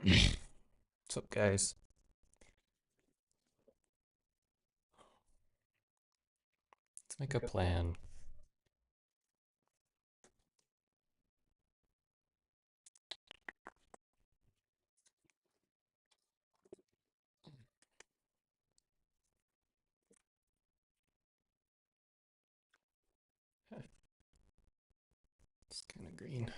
What's up, guys? Let's make a plan. It's kind of green.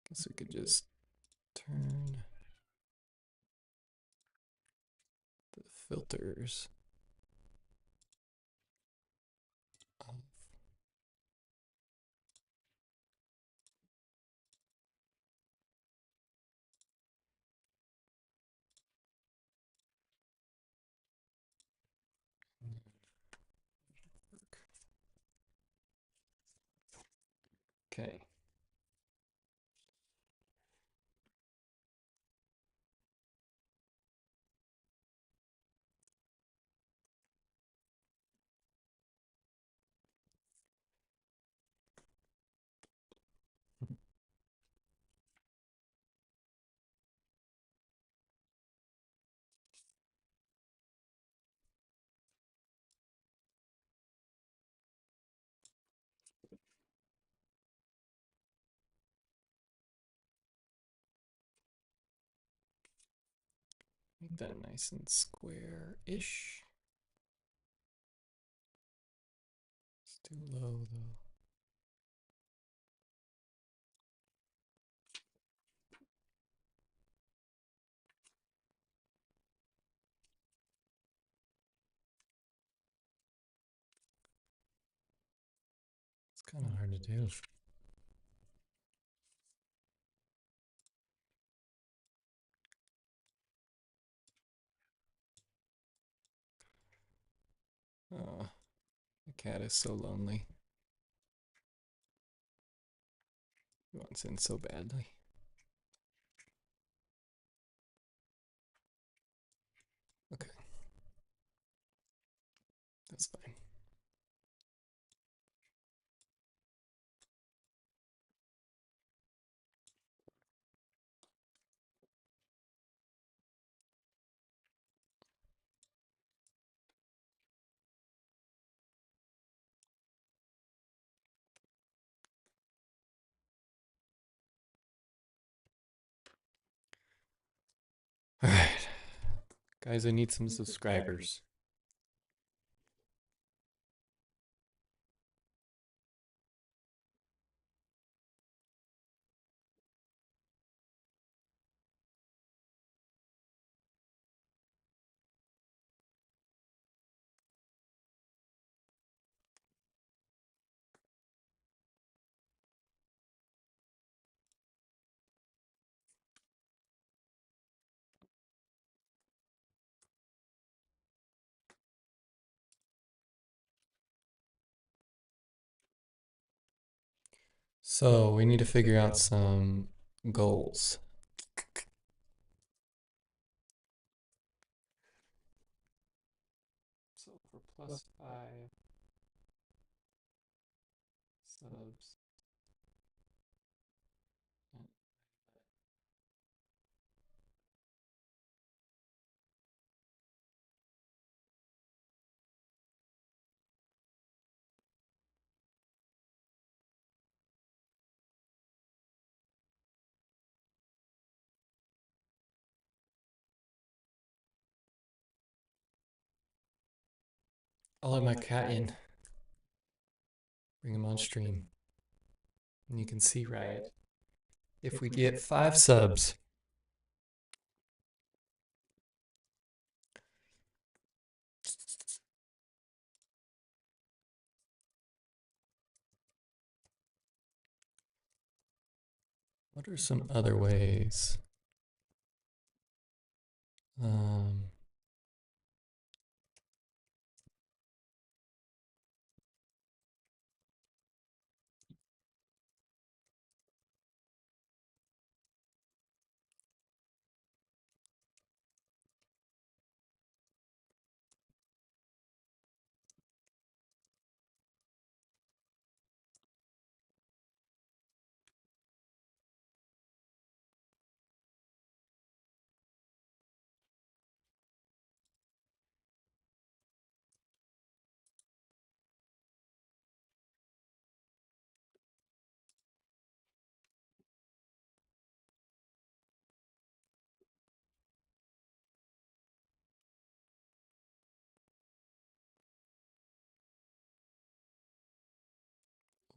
Guess we could just turn the filters off. Okay. Make that nice and square-ish. It's too low, though. It's kind of hard to do. Oh, the cat is so lonely. He wants in so badly. Okay. That's fine. All right. Guys, I need some subscribers. So we need to figure out some goals. So for +5 subs. I'll let my cat in. Bring him on stream. And you can see Riot. If we get 5 subs, What are some other ways? Um,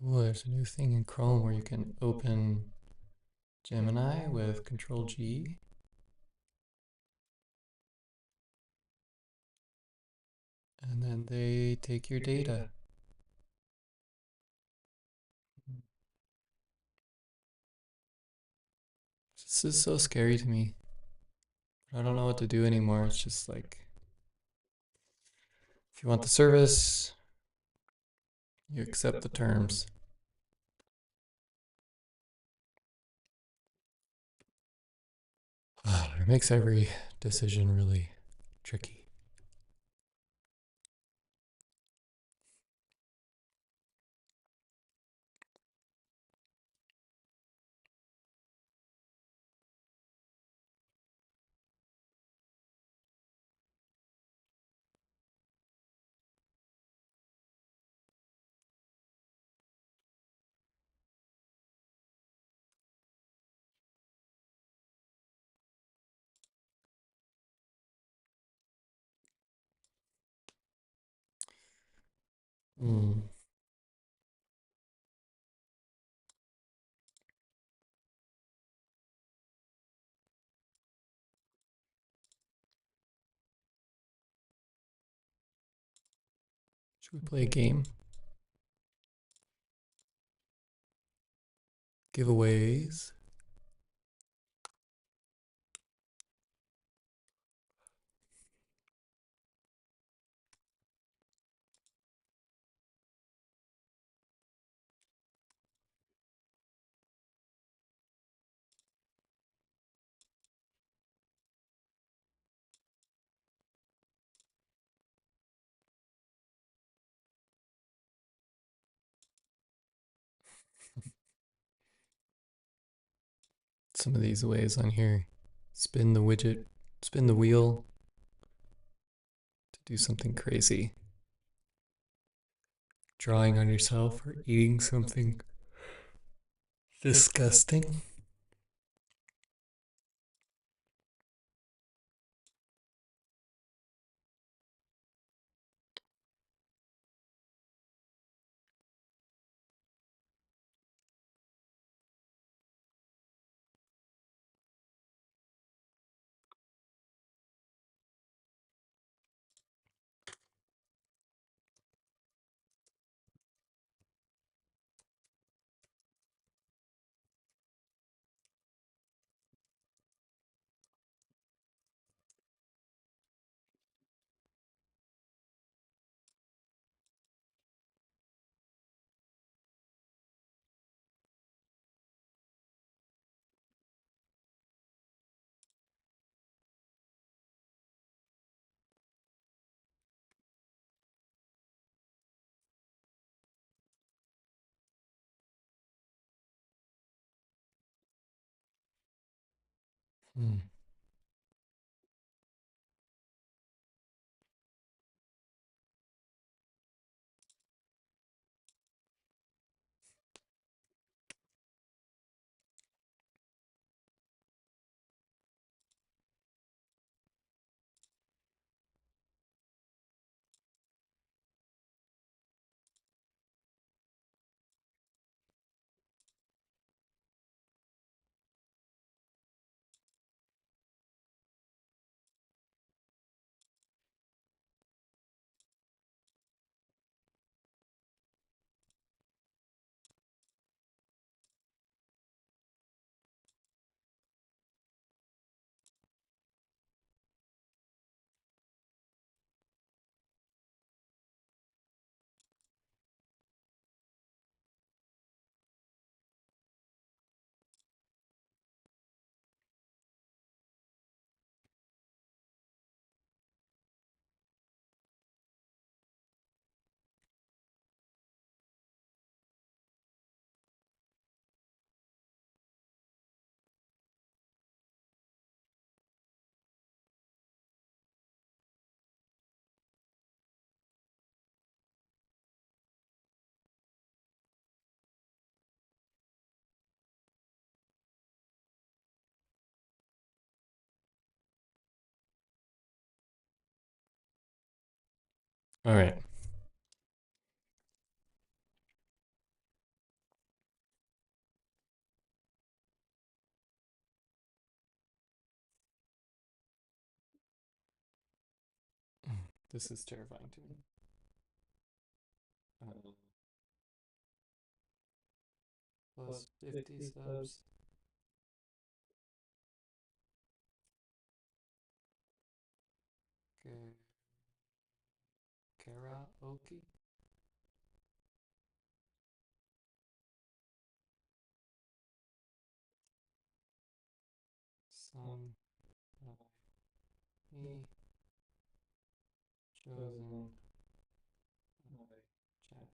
oh, there's a new thing in Chrome where you can open Gemini with Control G, and then they take your data. This is so scary to me. I don't know what to do anymore. It's just like, if you want the service, you accept the terms. It makes every decision really tricky. Hmm. Should we play a game? Giveaways. Some of these ways on here. Spin the widget, spin the wheel to do something crazy. Drawing on yourself or eating something disgusting. Hmm. All right. This is terrifying to me. Plus 50 subs. Karaoke. Son of me chosen by chat.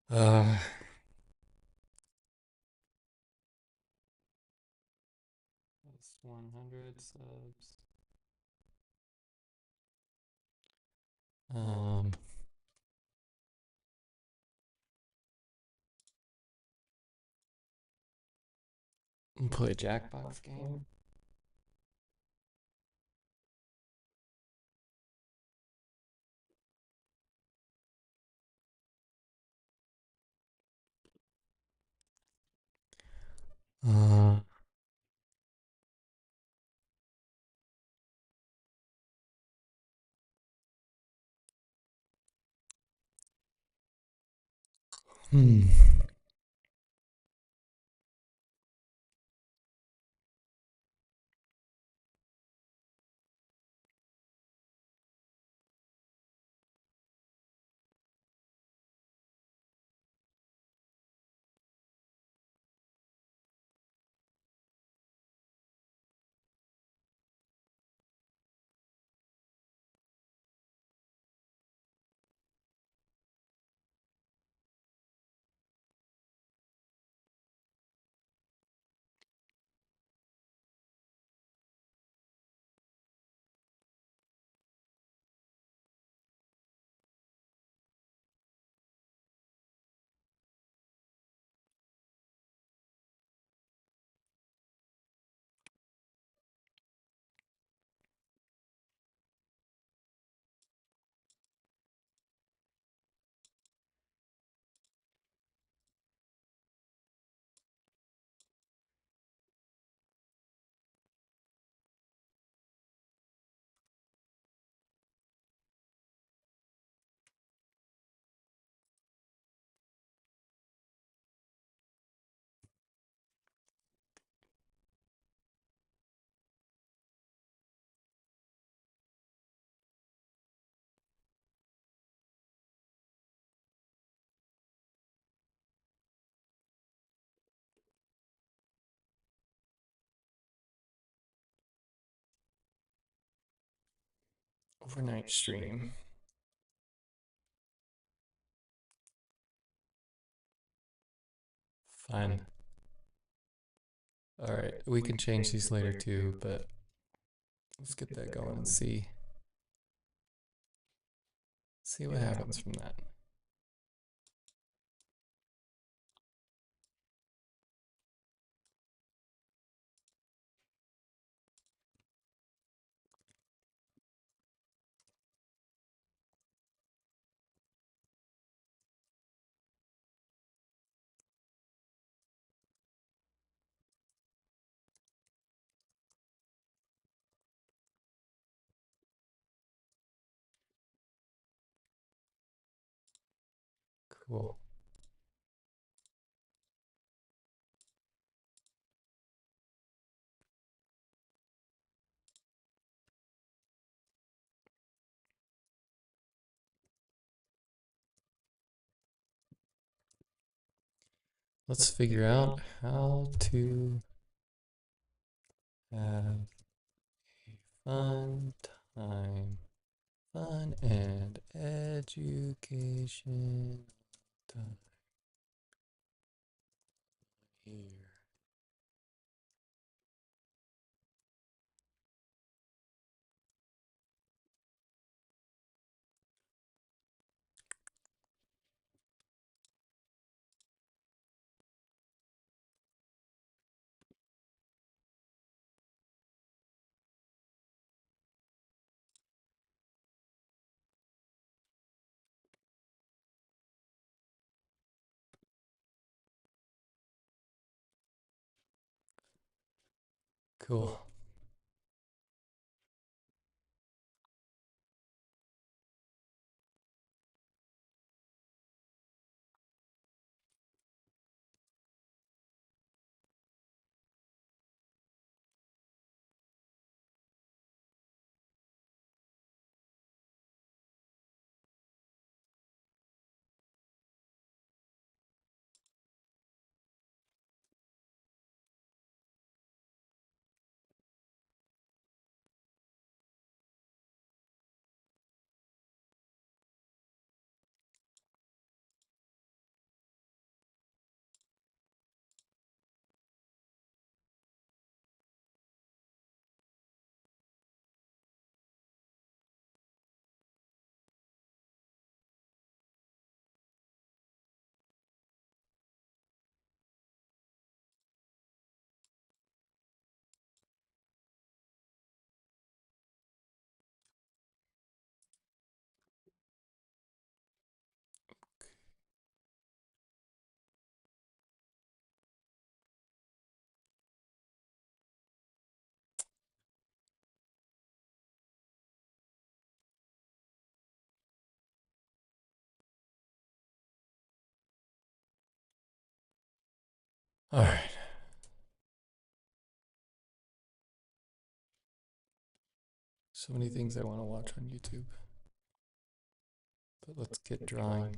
Uh, that's 100 subs. Um, play a Jackbox game. Uh, hmm. Overnight stream. Fine. All right, we can change these later too, but let's get that going and see what happens from that. Cool. Let's figure out how to have a fun time, fun and education time here. Cool. All right. So many things I want to watch on YouTube. But let's get drawing.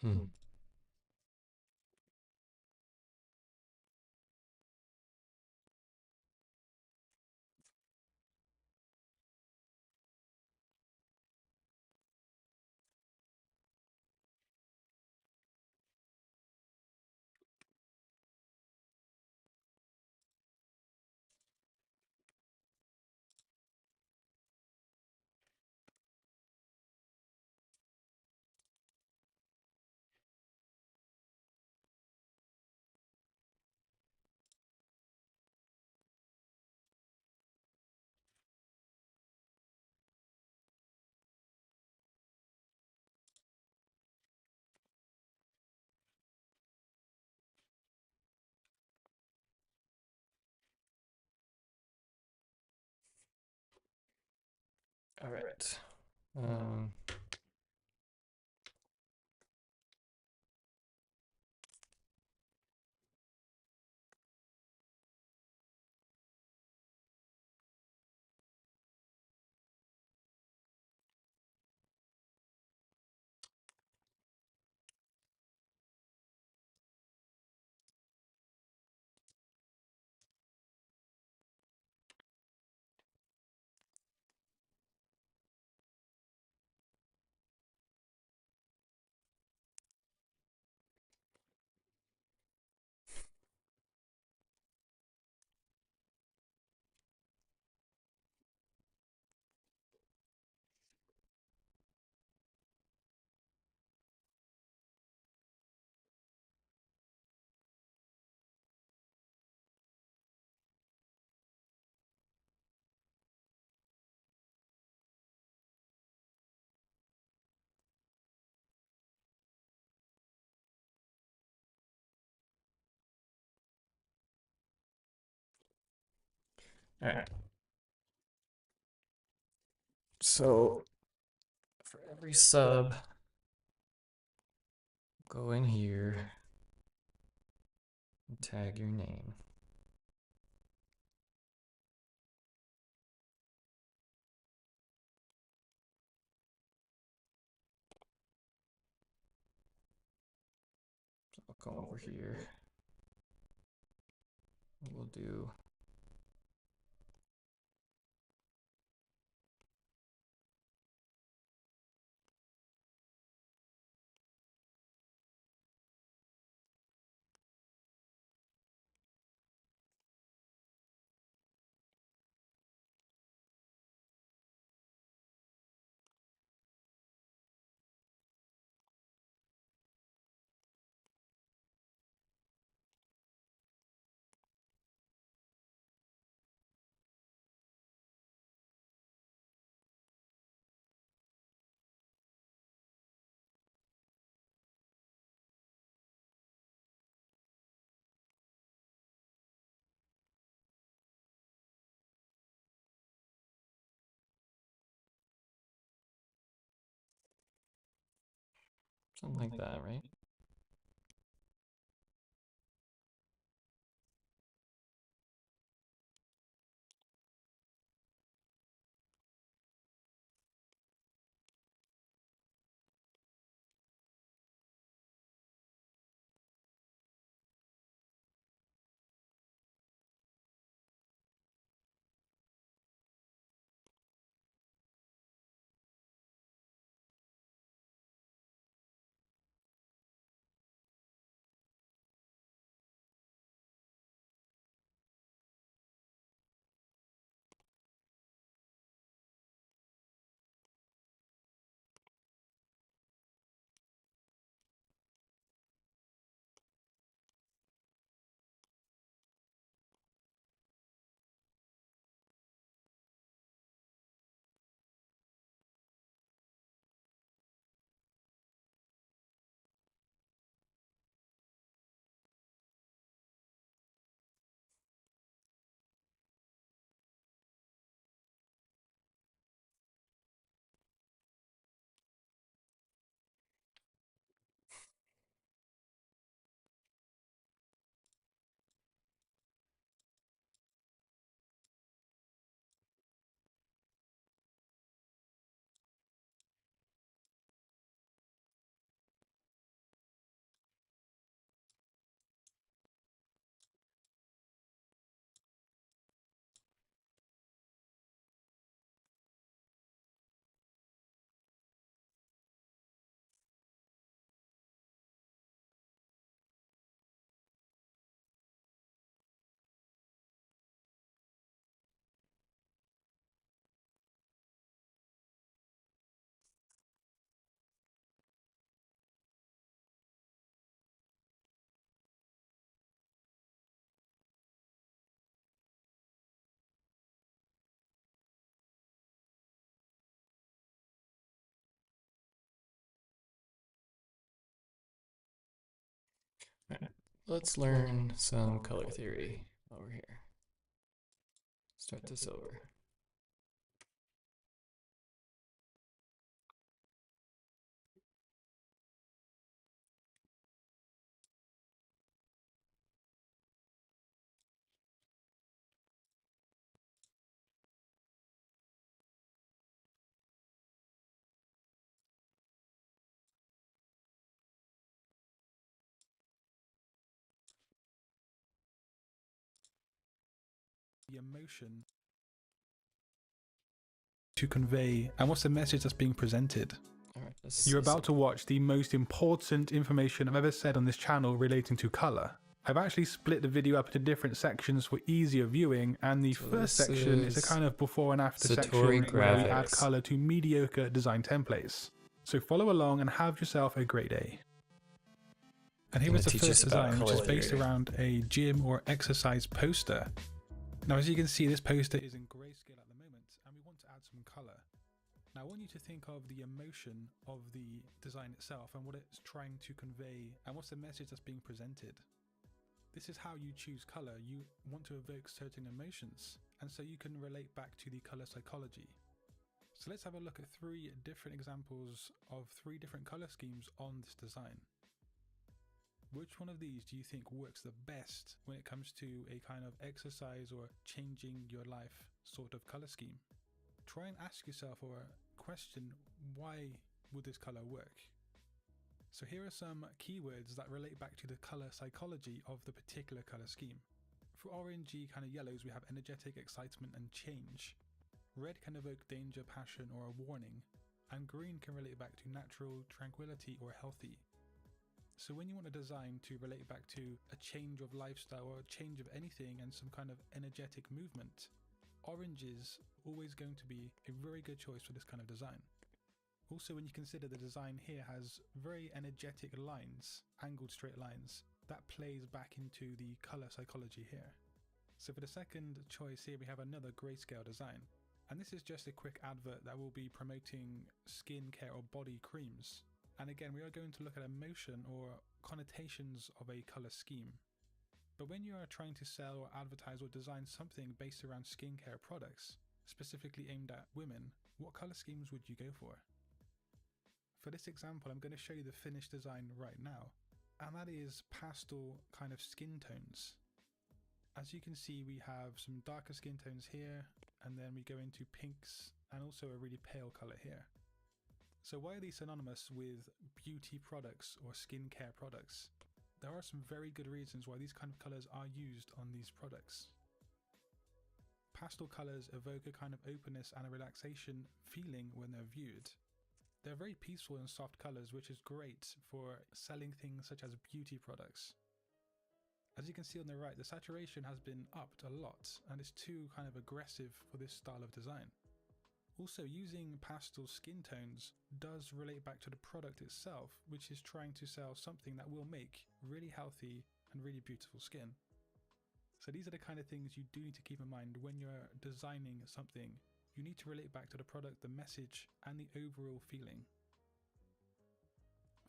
Hmm. All right. All right. So for every sub, go in here and tag your name. So I'll come over here. We'll do something like that, right? All right. Let's learn some color theory over here. Start this over. The emotion to convey and what's the message that's being presented. All right, You're about to watch the most important information I've ever said on this channel relating to color. I've actually split the video up into different sections for easier viewing, and the first section is a kind of before and after section where we add color to mediocre design templates. So follow along and have yourself a great day. And here is the first design, which is based around a gym or exercise poster. Now, as you can see, this poster is in grayscale at the moment, and we want to add some color. Now, I want you to think of the emotion of the design itself and what it's trying to convey and what's the message that's being presented. This is how you choose color. You want to evoke certain emotions. and so you can relate back to the color psychology. So let's have a look at 3 different examples of 3 different color schemes on this design. Which one of these do you think works the best when it comes to a kind of exercise or changing your life sort of color scheme? Try and ask yourself or question, why would this color work? So here are some keywords that relate back to the color psychology of the particular color scheme. For orangey kind of yellows, we have energetic, excitement and change. Red can evoke danger, passion or a warning, and green can relate back to natural, tranquility or healthy. So when you want a design to relate back to a change of lifestyle or a change of anything and some kind of energetic movement, orange is always going to be a very good choice for this kind of design. Also, when you consider the design here has very energetic lines, angled straight lines, that plays back into the color psychology here. So for the second choice here, we have another grayscale design. And this is just a quick advert that will be promoting skincare or body creams. And again, we are going to look at emotion or connotations of a color scheme. But when you are trying to sell or advertise or design something based around skincare products, specifically aimed at women, what color schemes would you go for? For this example, I'm going to show you the finished design right now, and that is pastel kind of skin tones. As you can see, we have some darker skin tones here, and then we go into pinks and also a really pale color here. So why are these synonymous with beauty products or skincare products? There are some very good reasons why these kind of colors are used on these products. Pastel colors evoke a kind of openness and a relaxation feeling when they're viewed. They're very peaceful and soft colors, which is great for selling things such as beauty products. As you can see on the right, the saturation has been upped a lot and it's too kind of aggressive for this style of design. Also, using pastel skin tones does relate back to the product itself, which is trying to sell something that will make really healthy and really beautiful skin. So these are the kind of things you do need to keep in mind when you're designing something. You need to relate back to the product, the message, and the overall feeling.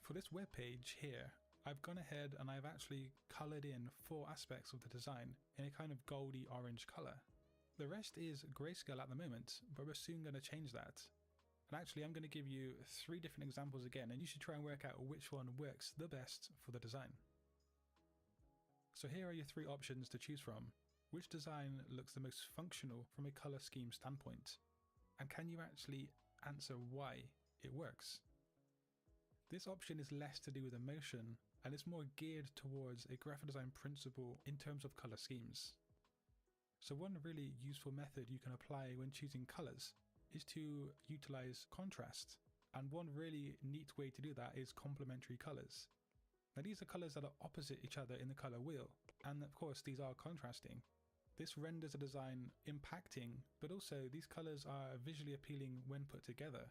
For this web page here, I've gone ahead and I've actually colored in 4 aspects of the design in a kind of goldy orange color. The rest is grayscale at the moment, but we're soon going to change that. And actually, I'm going to give you 3 different examples again, and you should try and work out which one works the best for the design. So here are your 3 options to choose from. Which design looks the most functional from a color scheme standpoint? And can you actually answer why it works? This option is less to do with emotion, and it's more geared towards a graphic design principle in terms of color schemes. So one really useful method you can apply when choosing colors is to utilize contrast. And one really neat way to do that is complementary colors. Now these are colors that are opposite each other in the color wheel, and of course these are contrasting. This renders a design impacting, but also these colors are visually appealing when put together.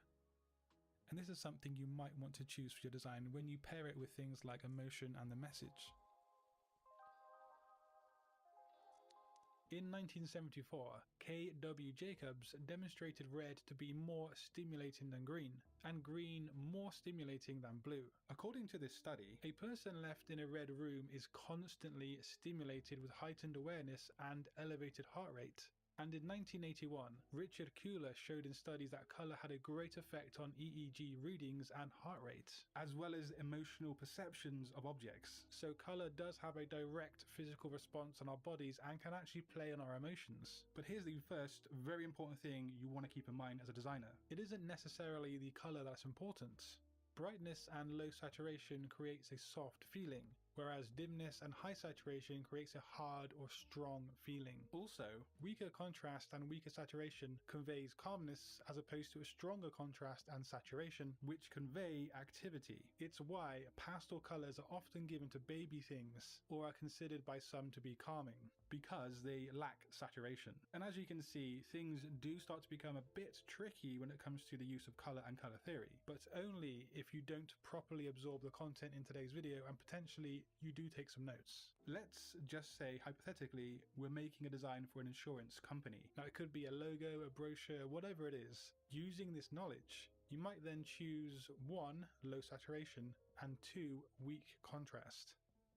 And this is something you might want to choose for your design when you pair it with things like emotion and the message. In 1974, K.W. Jacobs demonstrated red to be more stimulating than green, and green more stimulating than blue. According to this study, a person left in a red room is constantly stimulated with heightened awareness and elevated heart rate. And in 1981, Richard Kuhler showed in studies that colour had a great effect on EEG readings and heart rate, as well as emotional perceptions of objects. So colour does have a direct physical response on our bodies and can actually play on our emotions. But here's the first very important thing you want to keep in mind as a designer. It isn't necessarily the colour that's important. Brightness and low saturation creates a soft feeling, whereas dimness and high saturation creates a hard or strong feeling. Also, weaker contrast and weaker saturation conveys calmness as opposed to a stronger contrast and saturation which convey activity. It's why pastel colors are often given to baby things or are considered by some to be calming, because they lack saturation. And as you can see, things do start to become a bit tricky when it comes to the use of color and color theory, but only if you don't properly absorb the content in today's video and potentially you do take some notes. Let's just say, hypothetically, we're making a design for an insurance company. Now it could be a logo, a brochure, whatever it is. Using this knowledge, you might then choose 1, low saturation, and 2, weak contrast.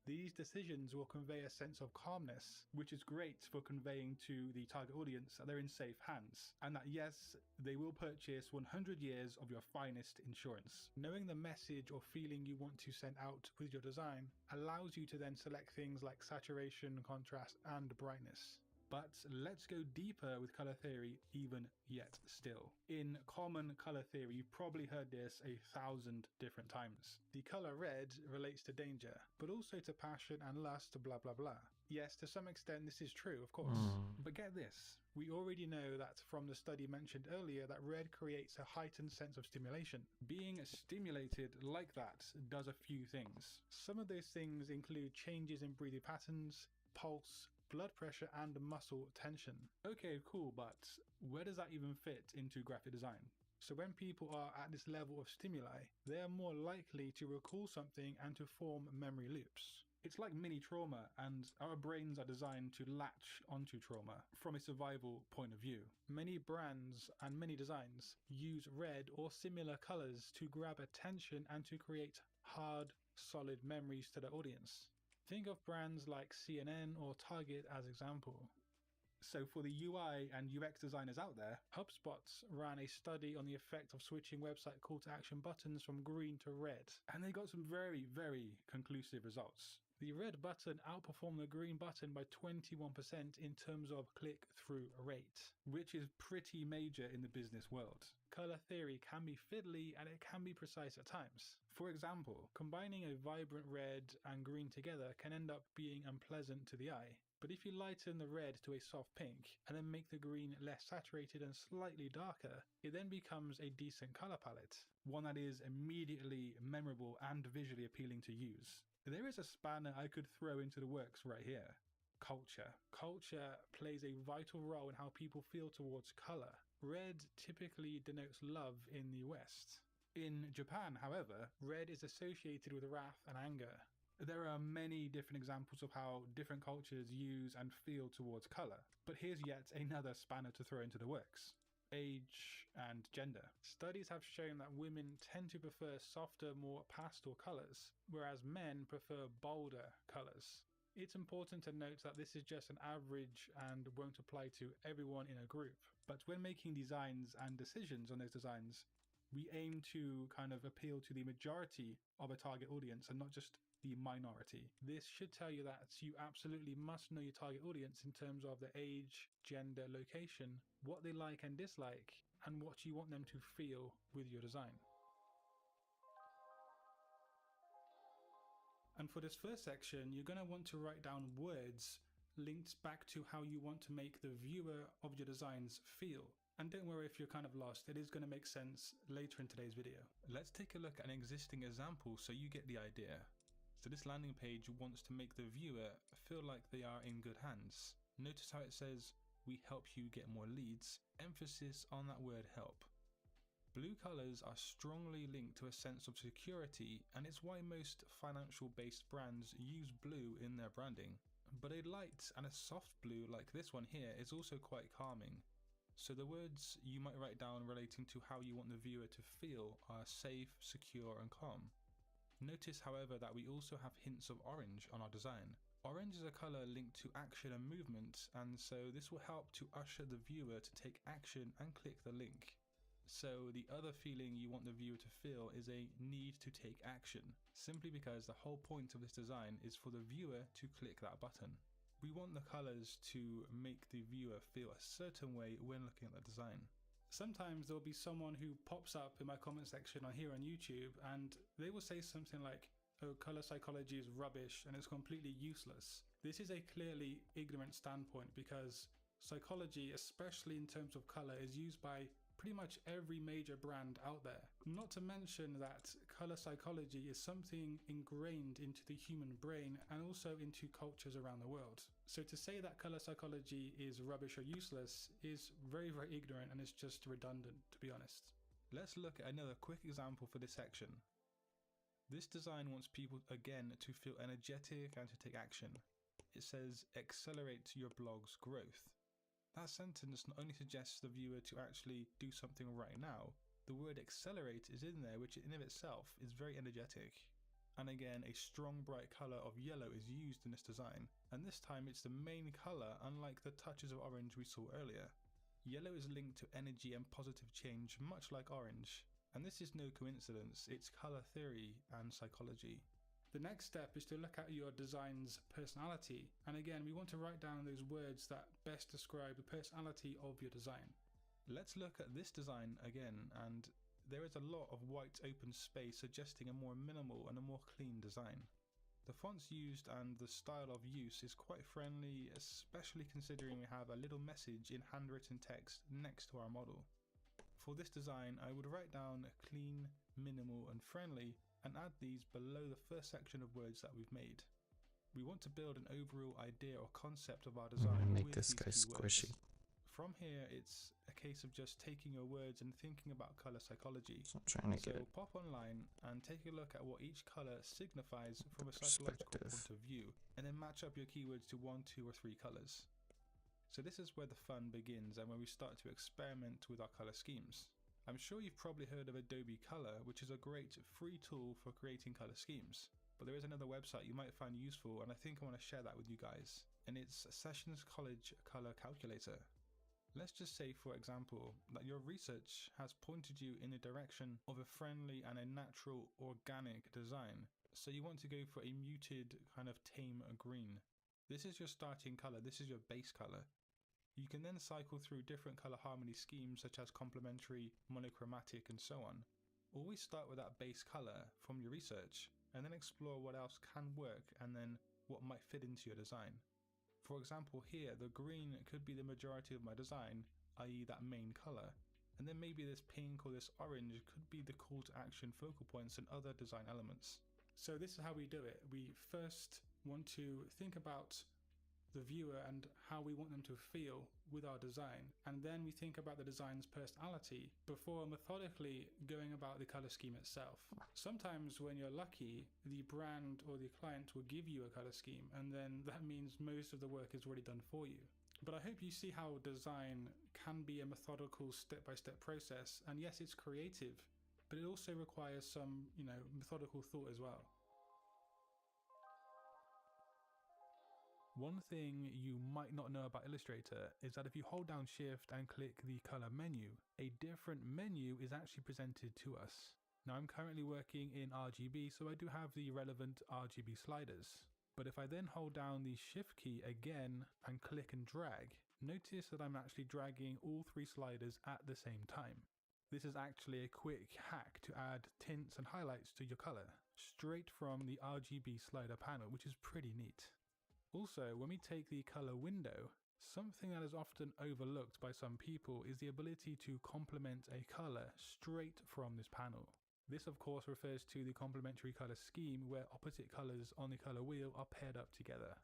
These decisions will convey a sense of calmness, which is great for conveying to the target audience that they're in safe hands, and that yes, they will purchase 100 years of your finest insurance. Knowing the message or feeling you want to send out with your design allows you to then select things like saturation, contrast, and brightness. But let's go deeper with color theory even yet still. In common color theory, you've probably heard this 1,000 different times. The color red relates to danger, but also to passion and lust, blah blah blah. Yes, to some extent this is true, of course. But get this, we already know that from the study mentioned earlier that red creates a heightened sense of stimulation. Being stimulated like that does a few things. Some of those things include changes in breathing patterns, pulse, blood pressure, and muscle tension. Okay, cool, but where does that even fit into graphic design? So when people are at this level of stimuli, they are more likely to recall something and to form memory loops. It's like mini trauma, and our brains are designed to latch onto trauma from a survival point of view. Many brands and many designs use red or similar colors to grab attention and to create hard, solid memories to their audience. Think of brands like CNN or Target as example. So for the UI and UX designers out there, HubSpot ran a study on the effect of switching website call to action buttons from green to red, and they got some very conclusive results. The red button outperformed the green button by 21% in terms of click-through rate, which is pretty major in the business world. Color theory can be fiddly and it can be precise at times. For example, combining a vibrant red and green together can end up being unpleasant to the eye. But if you lighten the red to a soft pink and then make the green less saturated and slightly darker, it then becomes a decent color palette, one that is immediately memorable and visually appealing to use. There is a spanner I could throw into the works right here. Culture. Culture plays a vital role in how people feel towards color. Red typically denotes love in the West. In Japan, however, red is associated with wrath and anger. There are many different examples of how different cultures use and feel towards color, but here's yet another spanner to throw into the works. Age and gender. Studies have shown that women tend to prefer softer, more pastel colors, whereas men prefer bolder colors. It's important to note that this is just an average and won't apply to everyone in a group, but when making designs and decisions on those designs, we aim to kind of appeal to the majority of a target audience and not just the minority. This should tell you that you absolutely must know your target audience in terms of their age, gender, location, what they like and dislike, and what you want them to feel with your design. And for this first section, you're going to want to write down words linked back to how you want to make the viewer of your designs feel. And don't worry if you're kind of lost, it is going to make sense later in today's video. Let's take a look at an existing example so you get the idea. So this landing page wants to make the viewer feel like they are in good hands. Notice how it says, "We help you get more leads," emphasis on that word help. Blue colors are strongly linked to a sense of security, and it's why most financial based brands use blue in their branding. But a light and a soft blue like this one here is also quite calming. So the words you might write down relating to how you want the viewer to feel are safe, secure, and calm. Notice, however, that we also have hints of orange on our design. Orange is a color linked to action and movement, and so this will help to usher the viewer to take action and click the link. So the other feeling you want the viewer to feel is a need to take action, simply because the whole point of this design is for the viewer to click that button. We want the colors to make the viewer feel a certain way when looking at the design. Sometimes there'll be someone who pops up in my comment section on here on YouTube and they will say something like, "Oh, color psychology is rubbish and it's completely useless." This is a clearly ignorant standpoint because psychology, especially in terms of color, is used by pretty much every major brand out there. Not to mention that color psychology is something ingrained into the human brain and also into cultures around the world. So to say that color psychology is rubbish or useless is very ignorant, and it's just redundant, to be honest. Let's look at another quick example for this section. This design wants people again to feel energetic and to take action. It says, "Accelerate your blog's growth." That sentence not only suggests the viewer to actually do something right now, the word accelerate is in there, which in of itself is very energetic. And again, a strong bright color of yellow is used in this design, and this time it's the main color, unlike the touches of orange we saw earlier. Yellow is linked to energy and positive change, much like orange, and this is no coincidence, it's color theory and psychology. The next step is to look at your design's personality, and again we want to write down those words that best describe the personality of your design. Let's look at this design again, and there is a lot of white open space suggesting a more minimal and a more clean design. The fonts used and the style of use is quite friendly, especially considering we have a little message in handwritten text next to our model. For this design, I would write down clean, minimal and friendly and add these below the first section of words that we've made. We want to build an overall idea or concept of our design. Make this guy squishy. From here, it's a case of just taking your words and thinking about color psychology. So I'm trying to get So it. pop online and take a look at what each color signifies from a psychological point of view, and then match up your keywords to 1, 2 or 3 colors. So this is where the fun begins and where we start to experiment with our color schemes. I'm sure you've probably heard of Adobe Color, which is a great free tool for creating color schemes. But there is another website you might find useful, and I think I want to share that with you guys. And it's Sessions College Color Calculator. Let's just say, for example, that your research has pointed you in the direction of a friendly and a natural organic design. So you want to go for a muted kind of tame green. This is your starting color, this is your base color. You can then cycle through different color harmony schemes such as complementary, monochromatic and so on. Always start with that base color from your research and then explore what else can work and then what might fit into your design. For example, here the green could be the majority of my design, i.e. that main color, and then maybe this pink or this orange could be the call to action focal points and other design elements. So this is how we do it. We first want to think about the viewer and how we want them to feel with our design, and then we think about the design's personality before methodically going about the color scheme itself. Sometimes when you're lucky, the brand or the client will give you a color scheme, and then that means most of the work is already done for you. But I hope you see how design can be a methodical step-by-step process, and yes, it's creative, but it also requires some, methodical thought as well. One thing you might not know about Illustrator is that if you hold down Shift and click the color menu, a different menu is actually presented to us. Now I'm currently working in RGB, so I do have the relevant RGB sliders. But if I then hold down the Shift key again and click and drag, notice that I'm actually dragging all 3 sliders at the same time. This is actually a quick hack to add tints and highlights to your color, straight from the RGB slider panel, which is pretty neat. Also, when we take the color window, something that is often overlooked by some people is the ability to complement a color straight from this panel. This of course refers to the complementary color scheme where opposite colors on the color wheel are paired up together.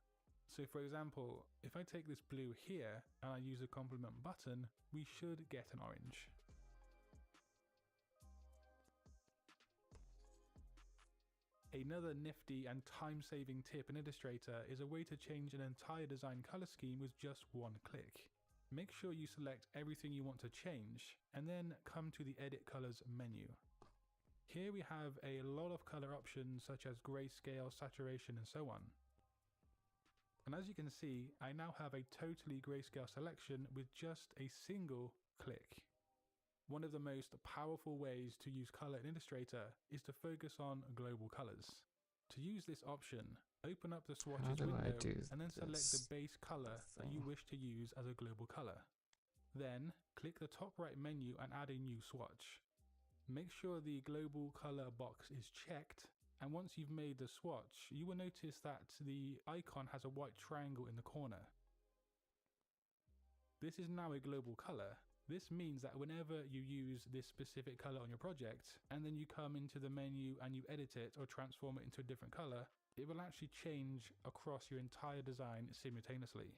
So for example, if I take this blue here and I use a complement button, we should get an orange. Another nifty and time-saving tip in Illustrator is a way to change an entire design color scheme with just one click. Make sure you select everything you want to change and then come to the Edit Colors menu. Here we have a lot of color options such as grayscale, saturation and so on. And as you can see, I now have a totally grayscale selection with just a single click. One of the most powerful ways to use color in Illustrator is to focus on global colors. To use this option, open up the swatches window and then select the base color that you wish to use as a global color. Then click the top right menu and add a new swatch. Make sure the global color box is checked, and once you've made the swatch, you will notice that the icon has a white triangle in the corner. This is now a global color. This means that whenever you use this specific color on your project, and then you come into the menu and you edit it or transform it into a different color, it will actually change across your entire design simultaneously.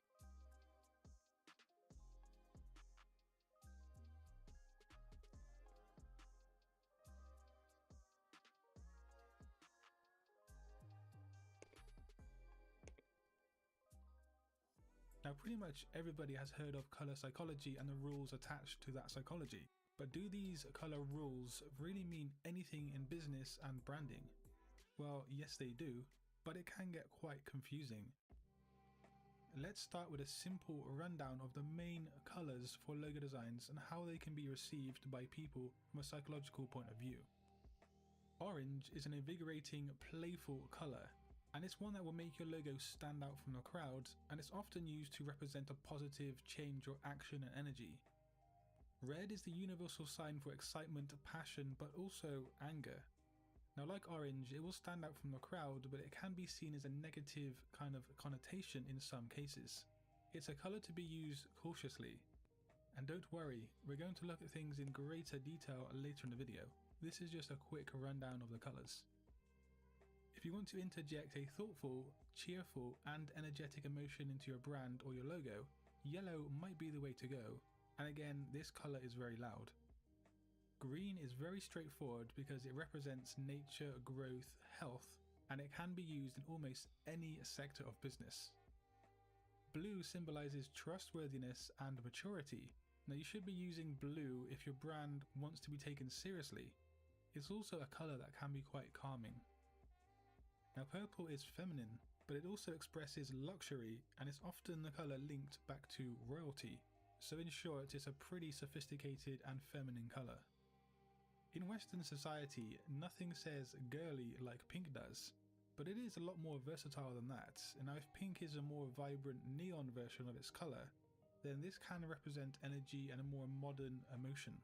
Now pretty much everybody has heard of color psychology and the rules attached to that psychology, but do these color rules really mean anything in business and branding? Well, yes they do, but it can get quite confusing. Let's start with a simple rundown of the main colours for logo designs and how they can be received by people from a psychological point of view. Orange is an invigorating, playful colour, and it's one that will make your logo stand out from the crowd, and it's often used to represent a positive change or action and energy. Red is the universal sign for excitement, passion, but also anger. Now, like orange, it will stand out from the crowd, but it can be seen as a negative kind of connotation in some cases. It's a colour to be used cautiously. And don't worry, we're going to look at things in greater detail later in the video. This is just a quick rundown of the colours. If you want to interject a thoughtful, cheerful, and energetic emotion into your brand or your logo, yellow might be the way to go. And again, this colour is very loud. Green is very straightforward because it represents nature, growth, health, and it can be used in almost any sector of business. Blue symbolises trustworthiness and maturity. Now, you should be using blue if your brand wants to be taken seriously. It's also a colour that can be quite calming. Now, purple is feminine, but it also expresses luxury, and it's often the colour linked back to royalty. So in short, it's a pretty sophisticated and feminine colour. In Western society, nothing says girly like pink does, but it is a lot more versatile than that, and now if pink is a more vibrant neon version of its colour, then this can represent energy and a more modern emotion.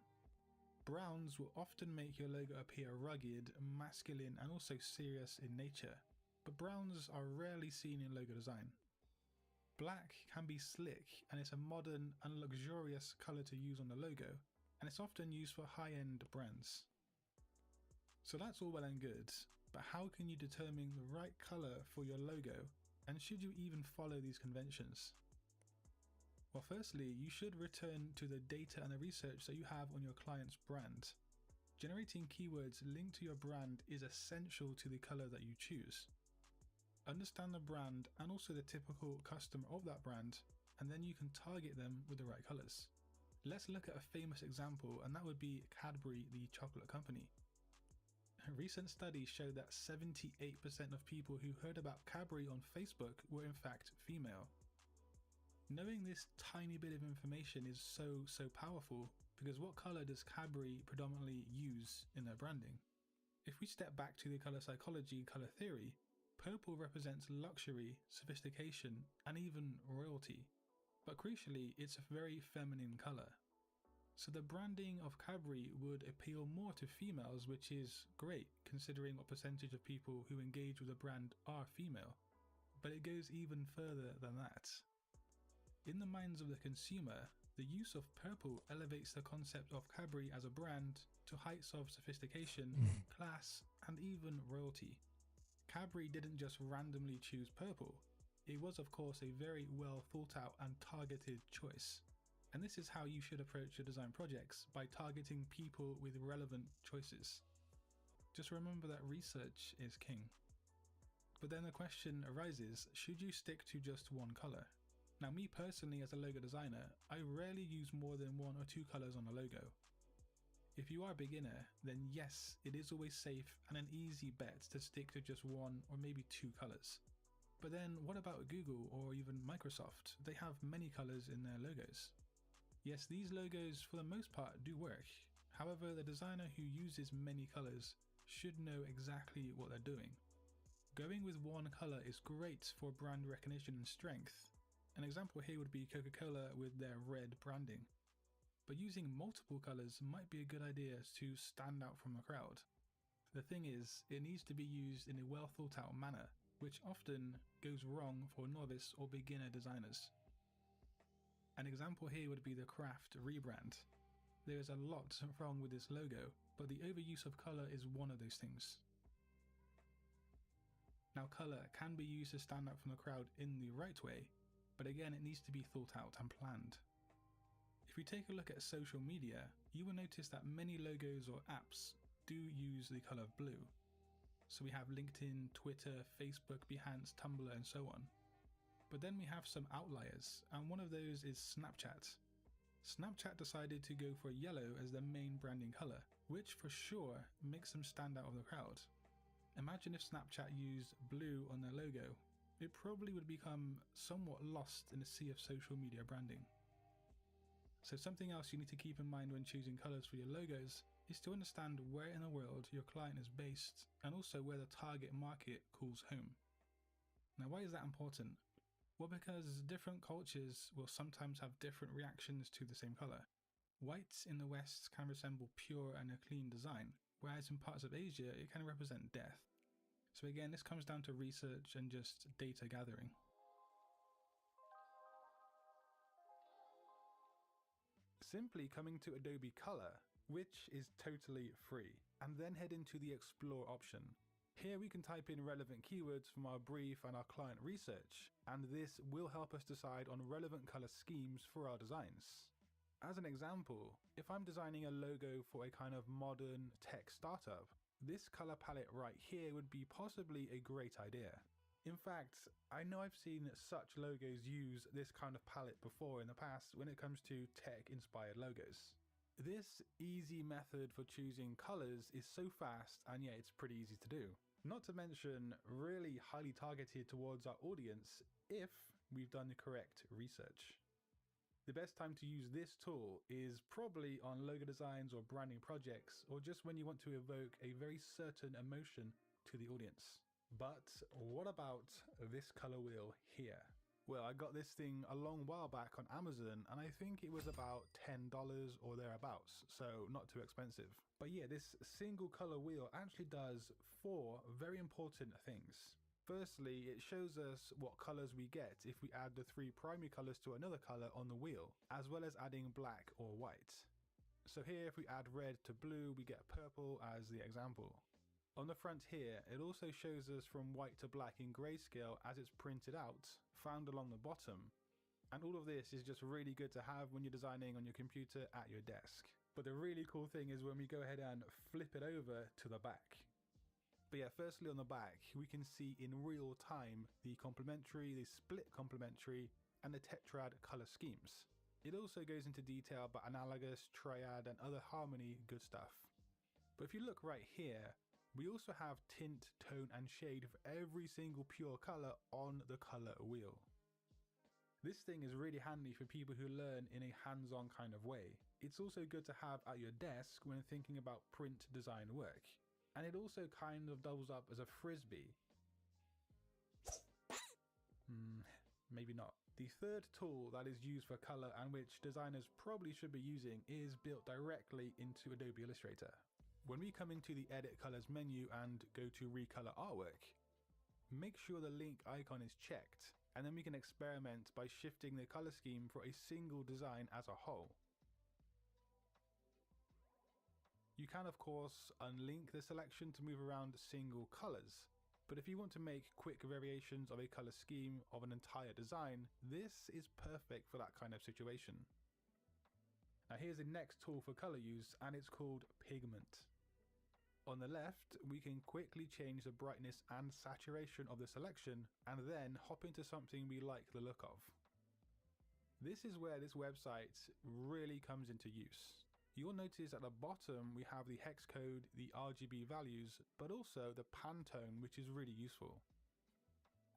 Browns will often make your logo appear rugged, masculine, and also serious in nature, but browns are rarely seen in logo design. Black can be slick, and it's a modern and luxurious colour to use on the logo, and it's often used for high-end brands. So that's all well and good, but how can you determine the right colour for your logo, and should you even follow these conventions? Well, firstly, you should return to the data and the research that you have on your client's brand. Generating keywords linked to your brand is essential to the colour that you choose. Understand the brand and also the typical customer of that brand, and then you can target them with the right colours. Let's look at a famous example, and that would be Cadbury, the chocolate company. A recent study showed that 78% of people who heard about Cadbury on Facebook were in fact female. Knowing this tiny bit of information is so powerful, because what colour does Cadbury predominantly use in their branding? If we step back to the colour psychology, colour theory, purple represents luxury, sophistication, and even royalty. But crucially, it's a very feminine colour. So the branding of Cadbury would appeal more to females, which is great considering what percentage of people who engage with the brand are female. But it goes even further than that. In the minds of the consumer, the use of purple elevates the concept of Cadbury as a brand to heights of sophistication, class, and even royalty. Cadbury didn't just randomly choose purple. It was of course a very well thought out and targeted choice. And this is how you should approach your design projects, by targeting people with relevant choices. Just remember that research is king. But then the question arises, should you stick to just one colour? Now, me personally as a logo designer, I rarely use more than 1 or 2 colours on a logo. If you are a beginner, then yes, it is always safe and an easy bet to stick to just 1 or maybe 2 colours. But then what about Google or even Microsoft? They have many colours in their logos. Yes, these logos for the most part do work. However, the designer who uses many colours should know exactly what they're doing. Going with one colour is great for brand recognition and strength. An example here would be Coca-Cola with their red branding. But using multiple colours might be a good idea to stand out from the crowd. The thing is, it needs to be used in a well thought out manner, which often goes wrong for novice or beginner designers. An example here would be the Kraft rebrand. There is a lot wrong with this logo, but the overuse of colour is one of those things. Now, colour can be used to stand out from the crowd in the right way, but again it needs to be thought out and planned. If we take a look at social media, you will notice that many logos or apps do use the colour blue. So we have LinkedIn, Twitter, Facebook, Behance, Tumblr, and so on. But then we have some outliers, and one of those is Snapchat. Snapchat decided to go for yellow as their main branding colour, which for sure makes them stand out of the crowd. Imagine if Snapchat used blue on their logo. It probably would become somewhat lost in a sea of social media branding. So something else you need to keep in mind when choosing colours for your logos is to understand where in the world your client is based and also where the target market calls home. Now, why is that important? Well, because different cultures will sometimes have different reactions to the same colour. White in the West can resemble pure and a clean design, whereas in parts of Asia it can represent death. So again, this comes down to research and just data gathering. Simply coming to Adobe Color, which is totally free, and then head into the Explore option. Here we can type in relevant keywords from our brief and our client research, and this will help us decide on relevant color schemes for our designs. As an example, if I'm designing a logo for a kind of modern tech startup, this color palette right here would be possibly a great idea. In fact, I know I've seen such logos use this kind of palette before in the past when it comes to tech-inspired logos. This easy method for choosing colors is so fast, and yeah, it's pretty easy to do. Not to mention really highly targeted towards our audience if we've done the correct research. The best time to use this tool is probably on logo designs or branding projects, or just when you want to evoke a very certain emotion to the audience. But what about this color wheel here? Well, I got this thing a long while back on Amazon, and I think it was about $10 or thereabouts, so not too expensive. But yeah, this single color wheel actually does 4 very important things. Firstly, it shows us what colors we get if we add the 3 primary colors to another color on the wheel, as well as adding black or white. So here, if we add red to blue, we get purple as the example. On the front here, it also shows us from white to black in grayscale as it's printed out, found along the bottom. And all of this is just really good to have when you're designing on your computer at your desk. But the really cool thing is when we go ahead and flip it over to the back. But yeah, firstly on the back, we can see in real time the complementary, the split complementary, and the tetrad color schemes. It also goes into detail about analogous, triad, and other harmony good stuff. But if you look right here, we also have tint, tone, and shade for every single pure color on the color wheel. This thing is really handy for people who learn in a hands-on kind of way. It's also good to have at your desk when thinking about print design work. And it also kind of doubles up as a frisbee. Maybe not. The third tool that is used for color and which designers probably should be using is built directly into Adobe Illustrator. When we come into the Edit Colors menu and go to Recolor Artwork, make sure the link icon is checked, and then we can experiment by shifting the color scheme for a single design as a whole. You can of course unlink the selection to move around single colors, but if you want to make quick variations of a color scheme of an entire design, this is perfect for that kind of situation. Now here's the next tool for color use, and it's called Pigment. On the left, we can quickly change the brightness and saturation of the selection, and then hop into something we like the look of. This is where this website really comes into use. You'll notice at the bottom we have the hex code, the RGB values, but also the Pantone, which is really useful.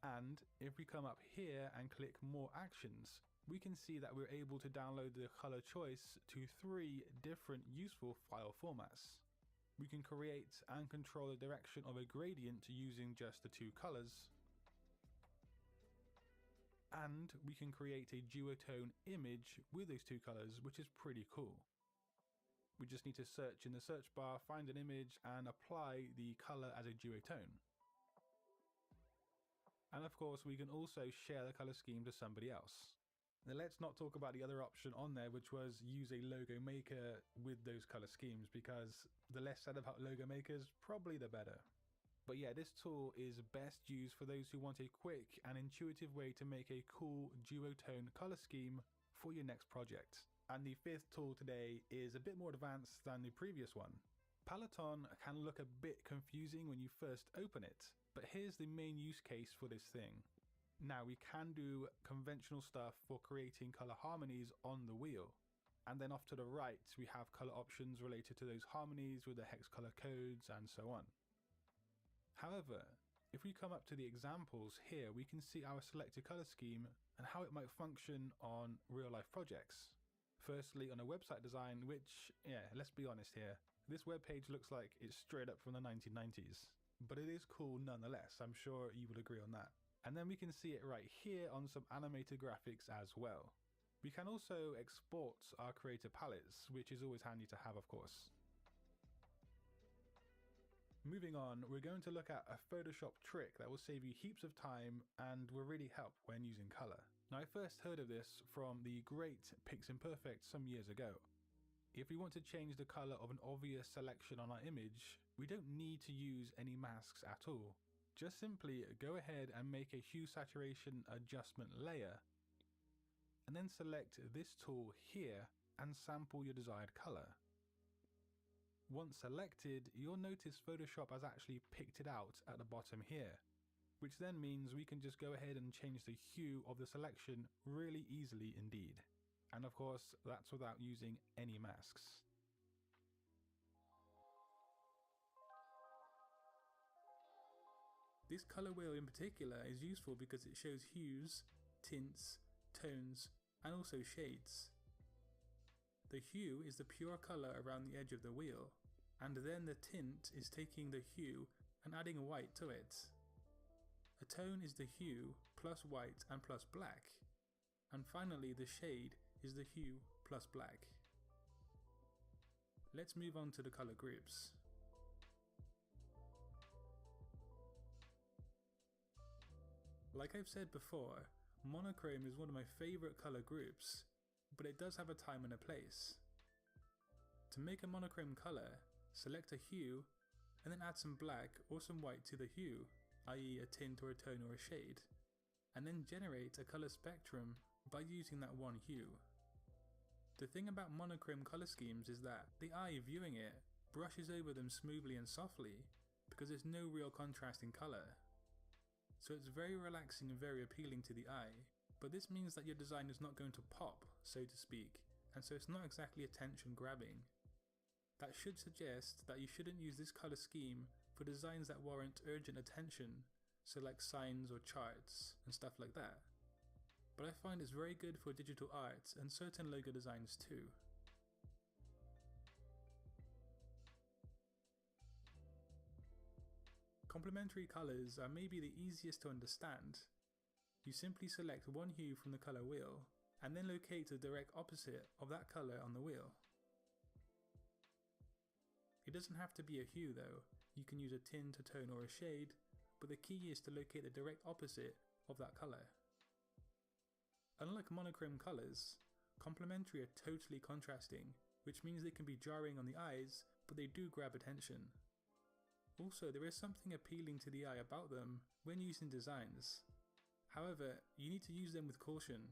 And if we come up here and click More Actions, we can see that we're able to download the color choice to 3 different useful file formats. We can create and control the direction of a gradient using just the 2 colors. And we can create a duotone image with those 2 colors, which is pretty cool. We just need to search in the search bar, find an image, and apply the color as a duotone. And of course, we can also share the color scheme to somebody else. Now let's not talk about the other option on there, which was use a logo maker with those color schemes, because the less said about logo makers, probably the better. But yeah, this tool is best used for those who want a quick and intuitive way to make a cool duotone color scheme for your next project. And the 5th tool today is a bit more advanced than the previous one. Peloton can look a bit confusing when you first open it, but here's the main use case for this thing. Now we can do conventional stuff for creating color harmonies on the wheel. And then off to the right, we have color options related to those harmonies with the hex color codes and so on. However, if we come up to the examples here, we can see our selected color scheme and how it might function on real life projects. Firstly, on a website design, which, yeah, let's be honest here, this web page looks like it's straight up from the 1990s. But it is cool nonetheless, I'm sure you will agree on that. And then we can see it right here on some animated graphics as well. We can also export our creator palettes, which is always handy to have, of course. Moving on, we're going to look at a Photoshop trick that will save you heaps of time and will really help when using color. Now, I first heard of this from the great Piximperfect some years ago. If we want to change the color of an obvious selection on our image, we don't need to use any masks at all. Just simply go ahead and make a hue saturation adjustment layer, and then select this tool here and sample your desired color. Once selected, you'll notice Photoshop has actually picked it out at the bottom here, which then means we can just go ahead and change the hue of the selection really easily indeed. And of course, that's without using any masks. This color wheel in particular is useful because it shows hues, tints, tones, and also shades. The hue is the pure color around the edge of the wheel, and then the tint is taking the hue and adding white to it. A tone is the hue plus white and plus black, and finally the shade is the hue plus black. Let's move on to the color groups. Like I've said before, monochrome is one of my favorite color groups, but it does have a time and a place. To make a monochrome color, select a hue and then add some black or some white to the hue, i.e. a tint or a tone or a shade, and then generate a color spectrum by using that one hue. The thing about monochrome color schemes is that the eye viewing it brushes over them smoothly and softly because there's no real contrast in color. So it's very relaxing and very appealing to the eye, but this means that your design is not going to pop, so to speak, and so it's not exactly attention grabbing. That should suggest that you shouldn't use this color scheme for designs that warrant urgent attention, so like signs or charts and stuff like that. But I find it's very good for digital art and certain logo designs too. Complementary colors are maybe the easiest to understand. You simply select one hue from the color wheel, and then locate the direct opposite of that color on the wheel. It doesn't have to be a hue though, you can use a tint, a tone or a shade, but the key is to locate the direct opposite of that color. Unlike monochrome colors, complementary are totally contrasting, which means they can be jarring on the eyes, but they do grab attention. Also, there is something appealing to the eye about them when using designs. However, you need to use them with caution.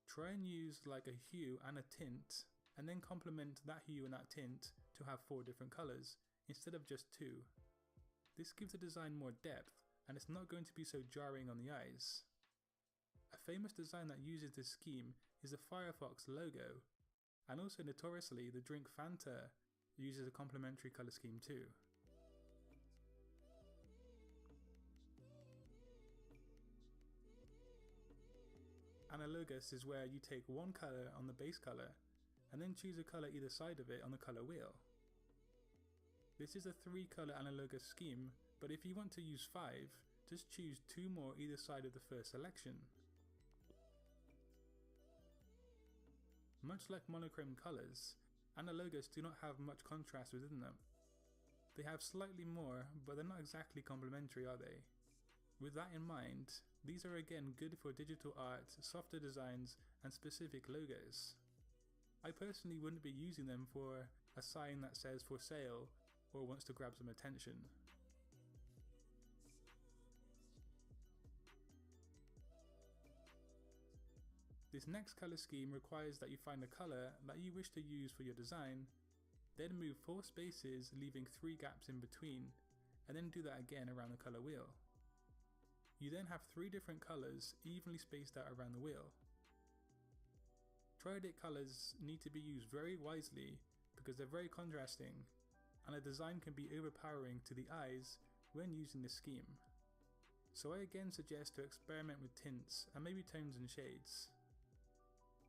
Try and use like a hue and a tint, and then complement that hue and that tint to have 4 different colors, instead of just 2. This gives the design more depth, and it's not going to be so jarring on the eyes. A famous design that uses this scheme is the Firefox logo, and also notoriously the drink Fanta uses a complementary color scheme too. Analogous is where you take one color on the base color and then choose a color either side of it on the color wheel. This is a 3 color analogous scheme, but if you want to use 5, just choose 2 more either side of the first selection. Much like monochrome colors, analogous do not have much contrast within them. They have slightly more, but they're not exactly complementary, are they? With that in mind, these are again good for digital art, software designs, and specific logos. I personally wouldn't be using them for a sign that says for sale or wants to grab some attention. This next color scheme requires that you find a color that you wish to use for your design, then move 4 spaces leaving 3 gaps in between, and then do that again around the color wheel. You then have 3 different colors evenly spaced out around the wheel. Tri-edit colors need to be used very wisely because they're very contrasting, and a design can be overpowering to the eyes when using this scheme. So I again suggest to experiment with tints and maybe tones and shades.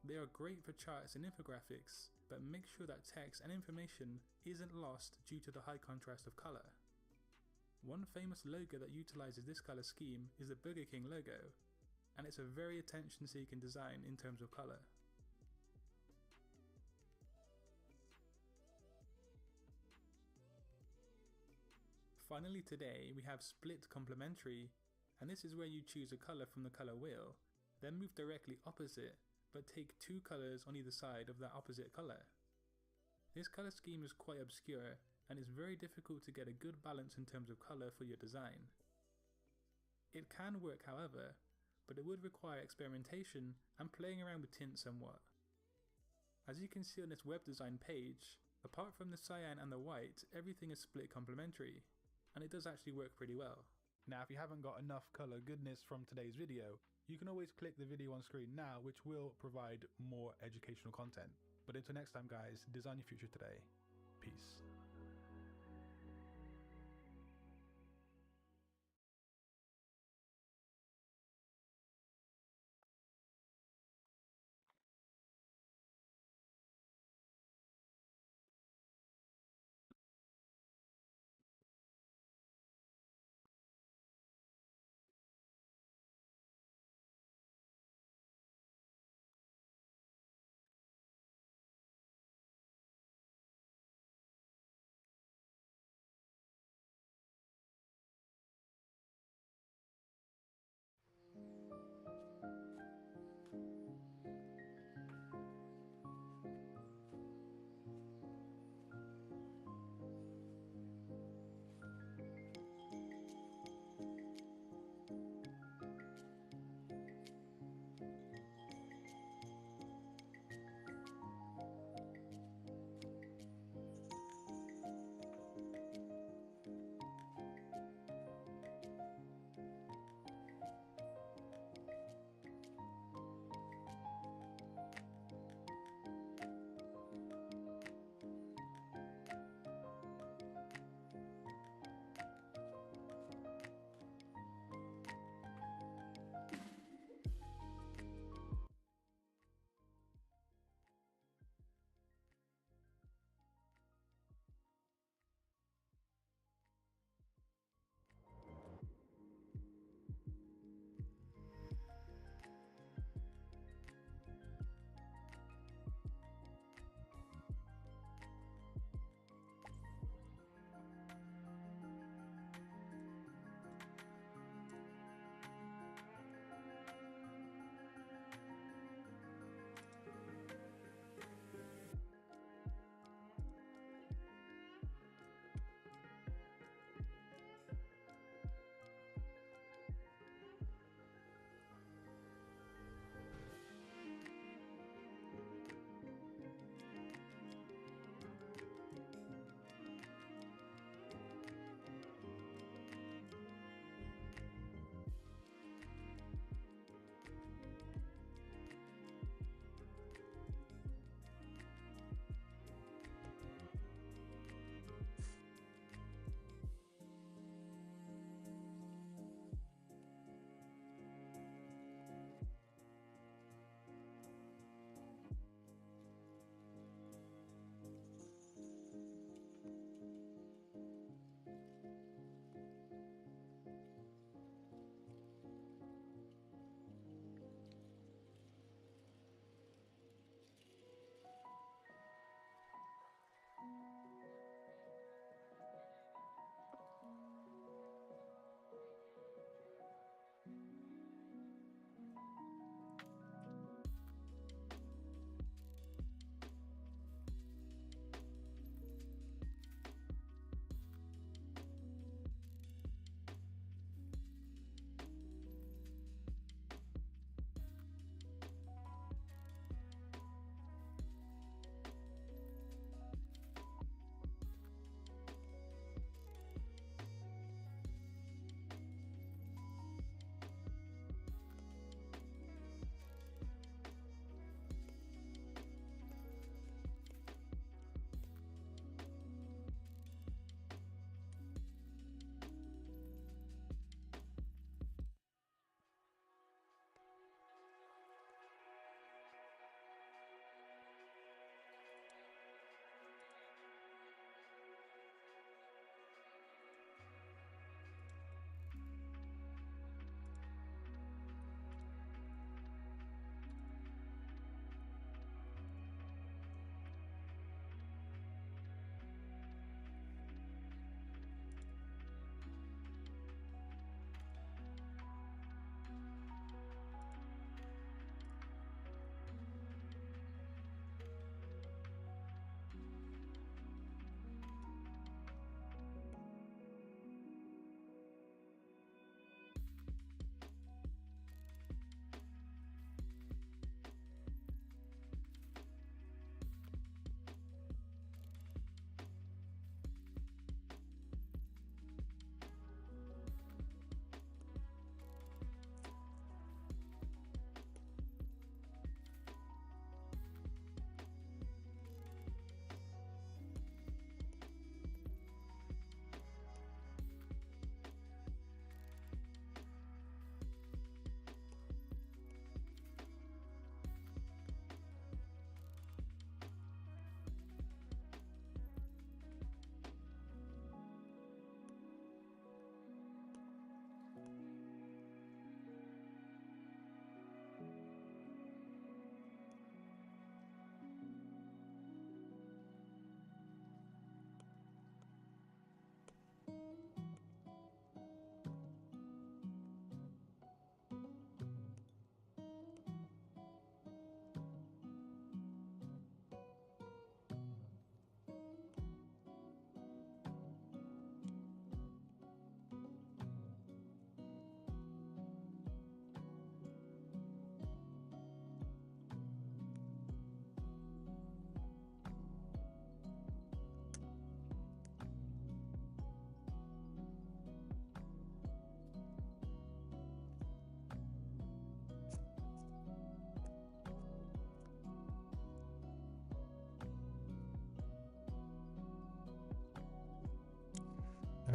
They are great for charts and infographics, but make sure that text and information isn't lost due to the high contrast of colour. One famous logo that utilizes this colour scheme is the Burger King logo, and it's a very attention-seeking design in terms of colour. Finally today we have split complementary, and this is where you choose a colour from the colour wheel, then move directly opposite, but take two colours on either side of that opposite colour. This colour scheme is quite obscure, and it's very difficult to get a good balance in terms of colour for your design. It can work however, but it would require experimentation and playing around with tints somewhat. As you can see on this web design page, apart from the cyan and the white, everything is split complementary, and it does actually work pretty well. Now if you haven't got enough colour goodness from today's video, you can always click the video on screen now, which will provide more educational content. But until next time guys, design your future today. Peace.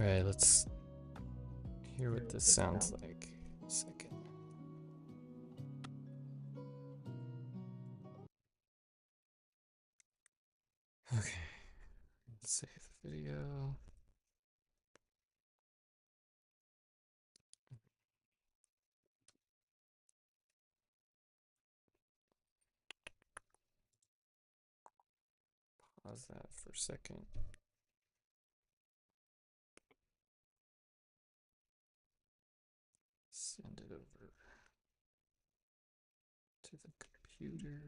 Alright, let's hear what this sounds like. A second. Okay, save the video. Pause that for a second. Send it over to the computer.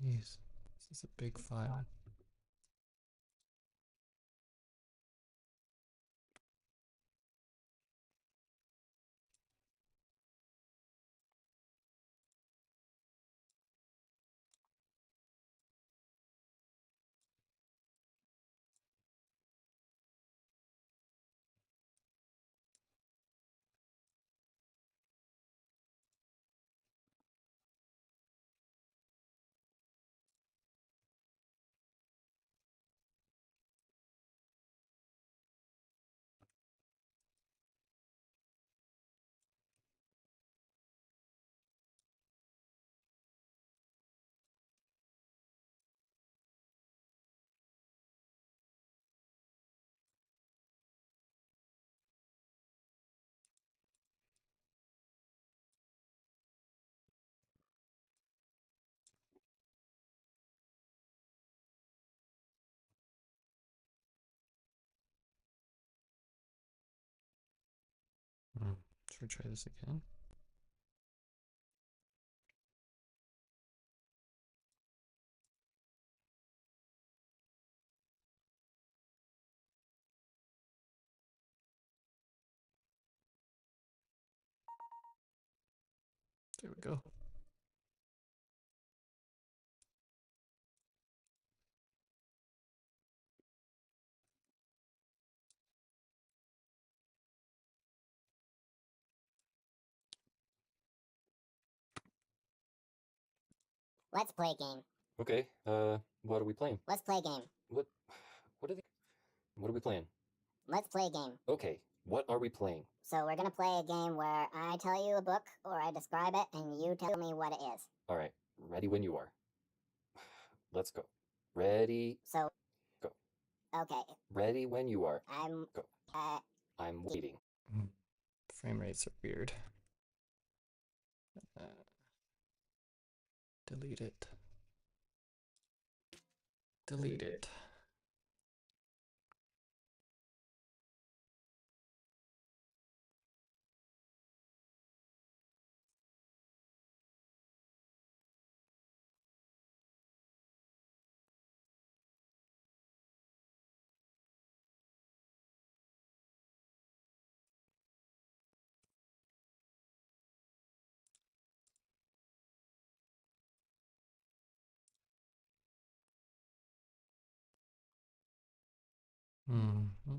Jeez, this is a big file. Should we try this again? There we go. Let's play game. Okay, what are we playing? Let's play game. What are we playing? Let's play game. Okay, what are we playing? So we're gonna play a game where I tell you a book or I describe it and you tell me what it is. Alright, ready when you are. Let's go. Ready, So, go. okay, Ready when you are. I'm, Go. I'm waiting. Frame rates are weird. Delete it. Delete it. Mm-hmm.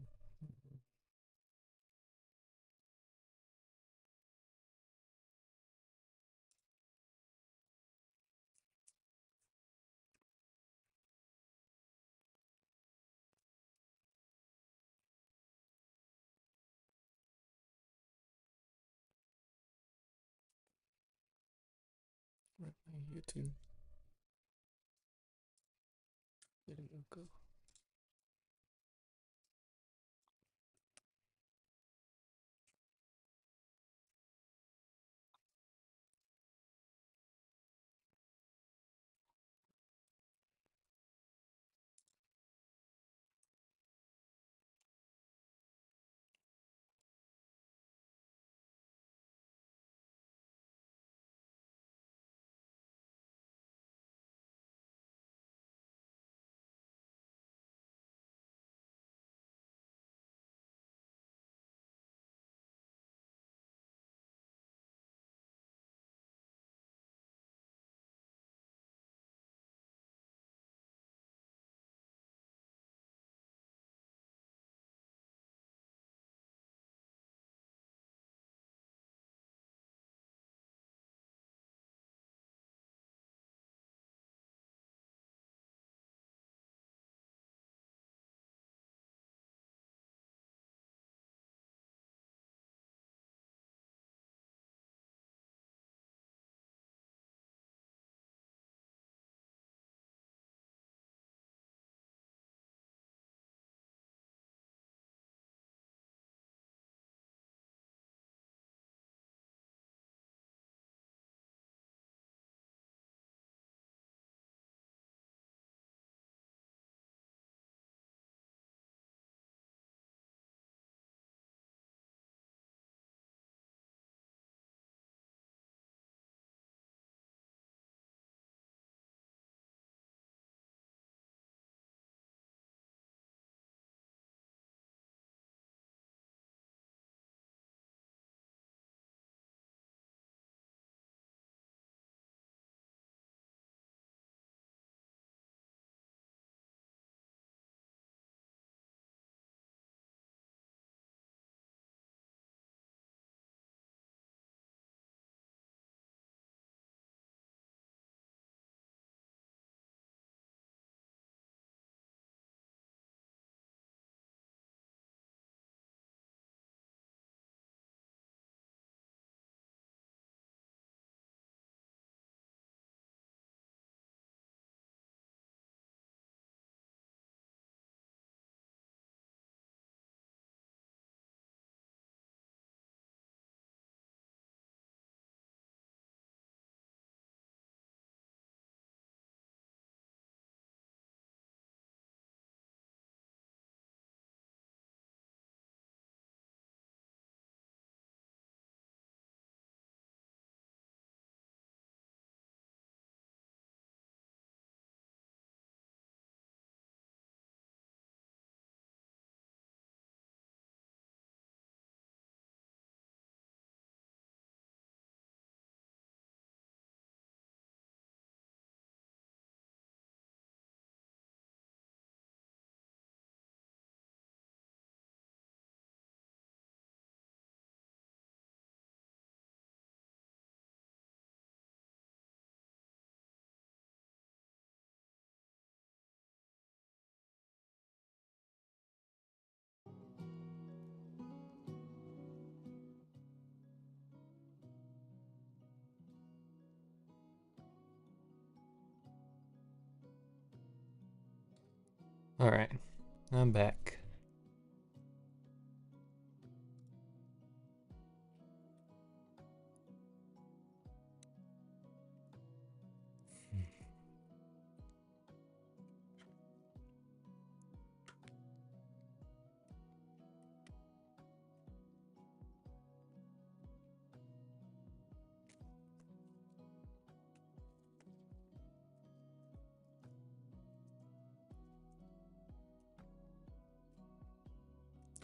Where'd my YouTube video go? Alright, I'm back.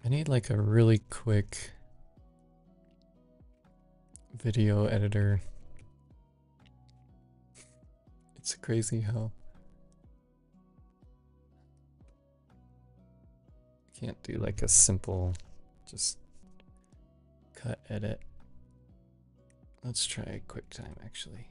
I need like a really quick video editor. It's crazy how I can't do like a simple just cut edit. Let's try QuickTime actually.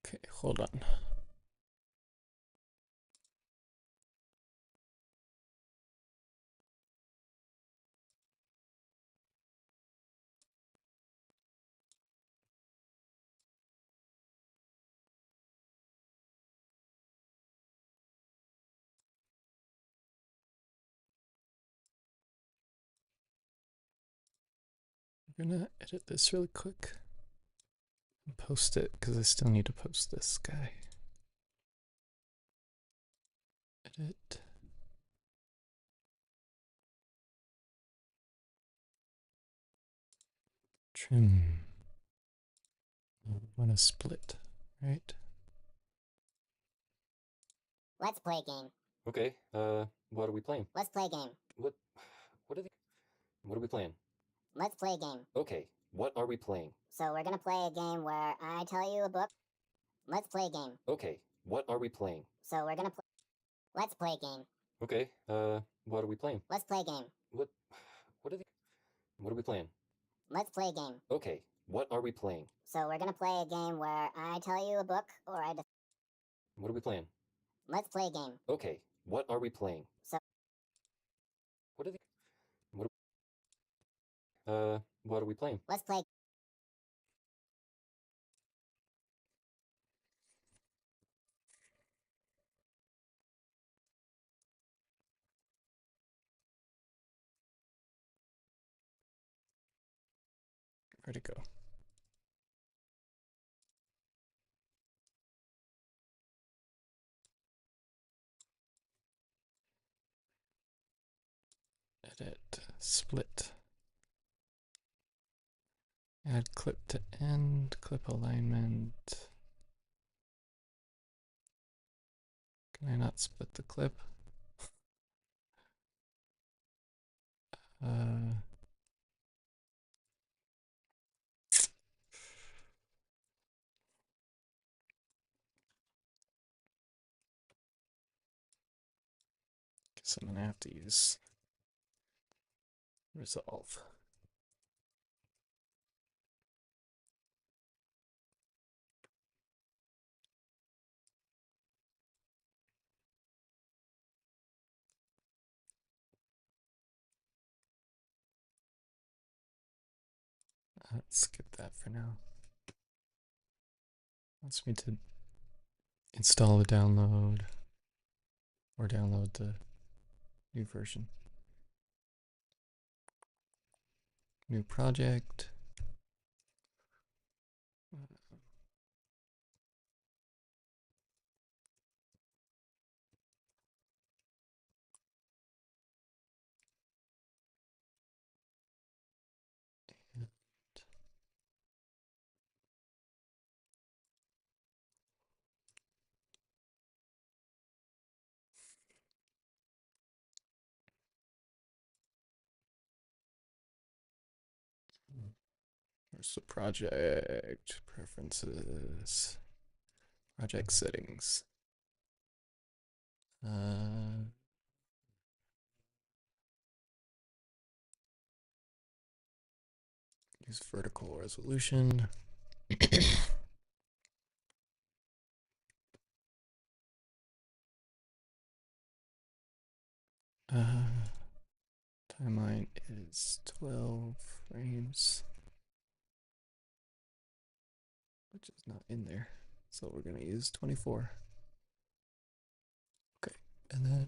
Okay, hold on. I'm gonna edit this really quick and post it because I still need to post this guy. Edit. Trim. I want to split, right? Let's play game. Okay, what are we playing? Let's play game. What are we playing? Let's play game. Okay, what are we playing? So we're gonna play a game where I tell you a book. Let's play game. Okay, what are we playing? So we're gonna play. Let's play game. Okay, what are we playing? Let's play game. What are we playing? Let's play game. Okay, what are we playing? So we're gonna play a game where I tell you a book or I. What are we playing? Let's play game. Okay, what are we playing? So. What are we playing? Let's play. Where'd it go? Edit, split. Add clip to end, clip alignment. Can I not split the clip? Guess I'm gonna have to use resolve. Let's skip that for now. Wants me to install a download or download the new version. New project. Where's the project? Preferences. Project settings. Use vertical resolution. Timeline is 12 frames, which is not in there. So we're going to use 24. Okay, and then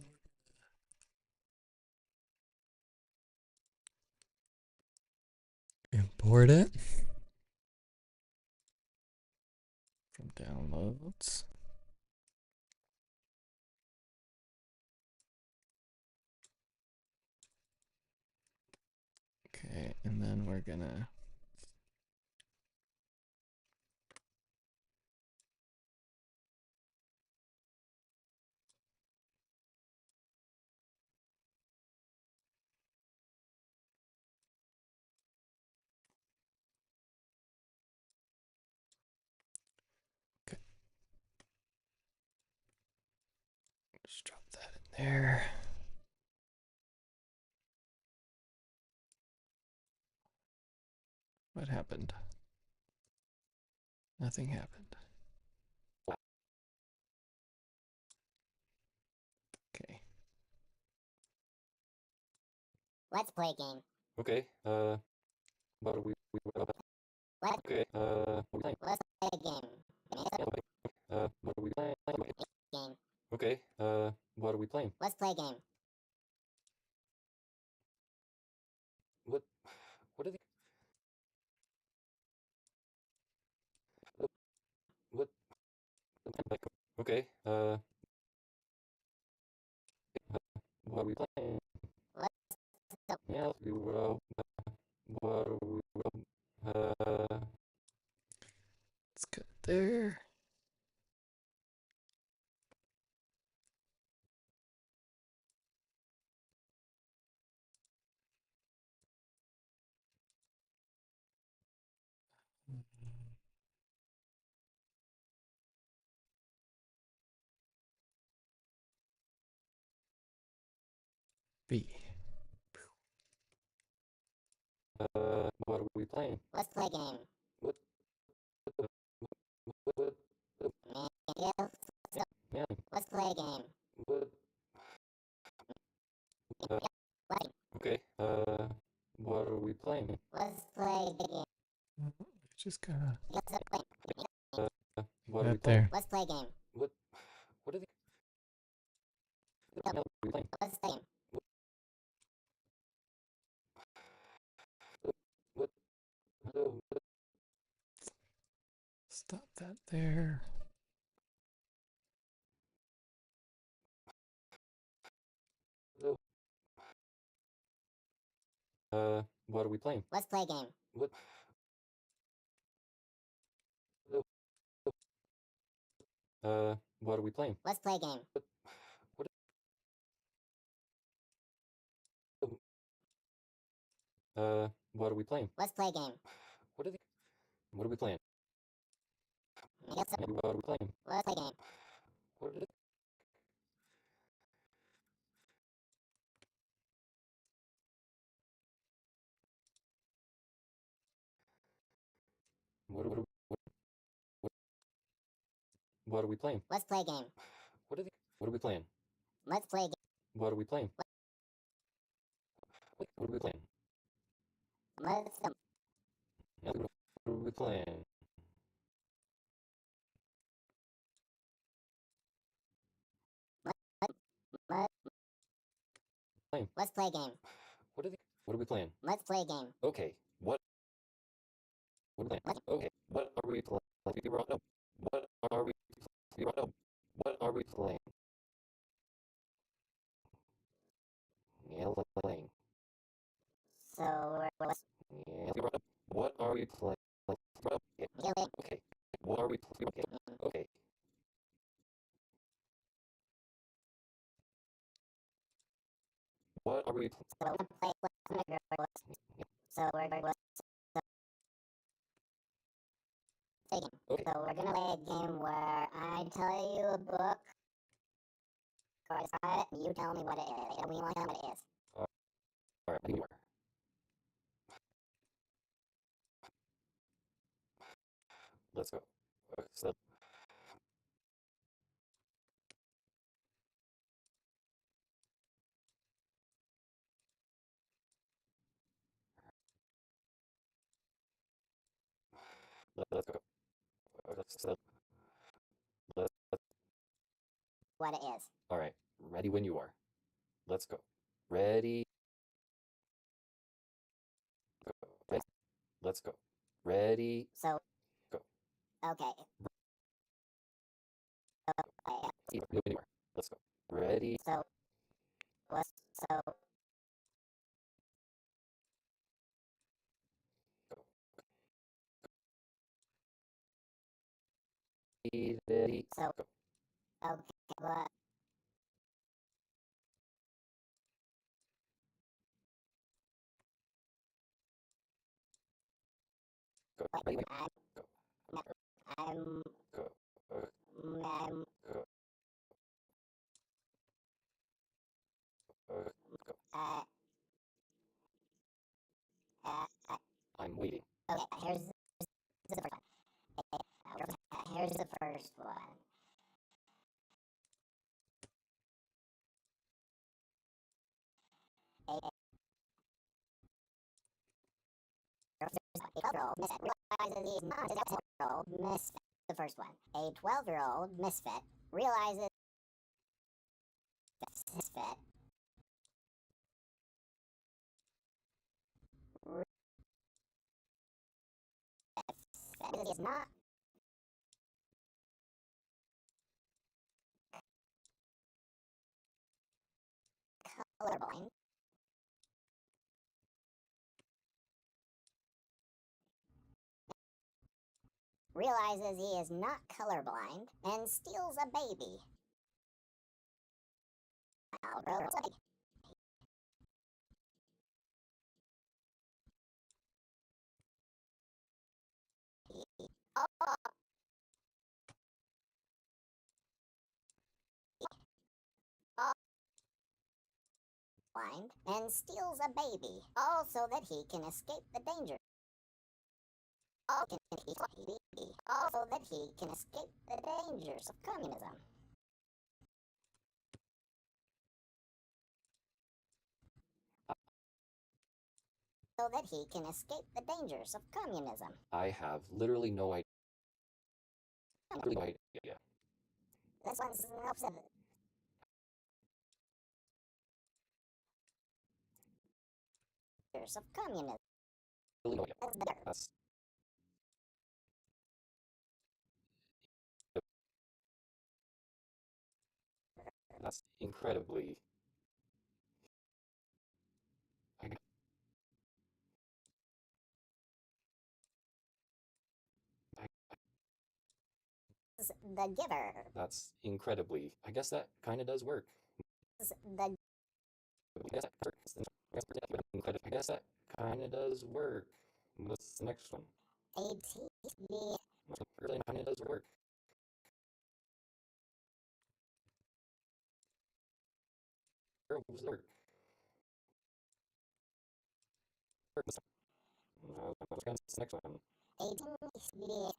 import it from downloads. Okay, and then we're gonna just drop that in there. What happened? Nothing happened. Okay. Let's play a game. Okay. What are we? Let's Okay. let's play a game. What are we playing? Game. Okay. What are we playing? Let's play a game. What? What are the? What? Okay. What are we playing? Let's go. Yeah, we will. What are we? Let's go there. B. What are we playing? Let's play a game. What? Man, yeah, Yeah. let's play a game. What? Let's Okay. What are we playing? let's play the game. Just gotta. Let's play. What are we playing? Let's play a game. What? What are they? What are we playing? Let's play a game. What? that there. What are we playing? Let's play a game. What? What are we playing? Let's play a game. What? What are we playing? Let's play a game. What are they? What are we playing? Yes, sir. What are we playing? Let's play a game. What are they? What are we playing? Let's play a game. What are they? What are we playing? Let's play a game. What are we playing? What are we playing? Let's What are we playing? let's play a game. What are they? What are we playing? Let's play a game. Okay. What? What are we playing? Okay. What are we playing? No. What are we playing? No. What are we playing? Yelling. So we're What are we playing? yelling. Okay. What are we playing? Okay. What are we playing? So we're gonna play. So we're gonna play a game. Okay. So we're gonna play a game where I tell you a book, or I describe it, and you tell me what it is. And we want to tell me what it is. All right. Anymore. Let's go. Okay, so let's go. So let's. What it is. All right. Ready when you are. Let's go. Ready. Go. Ready. Let's go. Ready. So. Go. Okay. Ready when you are. Let's go. Ready. So. So. Ready. So. Go. Okay. What? Go. Ready when I'm. go. I'm. Go. Go. Uh, I'm waiting. okay. Here's the first one. Here's the first one. A 12-year-old misfit realizes he's not a 12-year-old misfit. The first one. A 12-year-old misfit realizes misfit is not colorblind. Realizes he is not colorblind and steals a baby. Blind and steals a baby, all so that he can escape the danger. Also that he can escape the dangers of communism. So that he can escape the dangers of communism. I have literally no idea. Literally no idea. This one's an upset. Dangers of communism. Literally no idea. That's better. That's That's incredibly. I gu- I- Is the giver. That's incredibly. I guess that kind of does work. Is the I guess that I guess that kind of does work. What's the next one? ATV. Really kind of does work. Where was the work? What's the next one? ATV.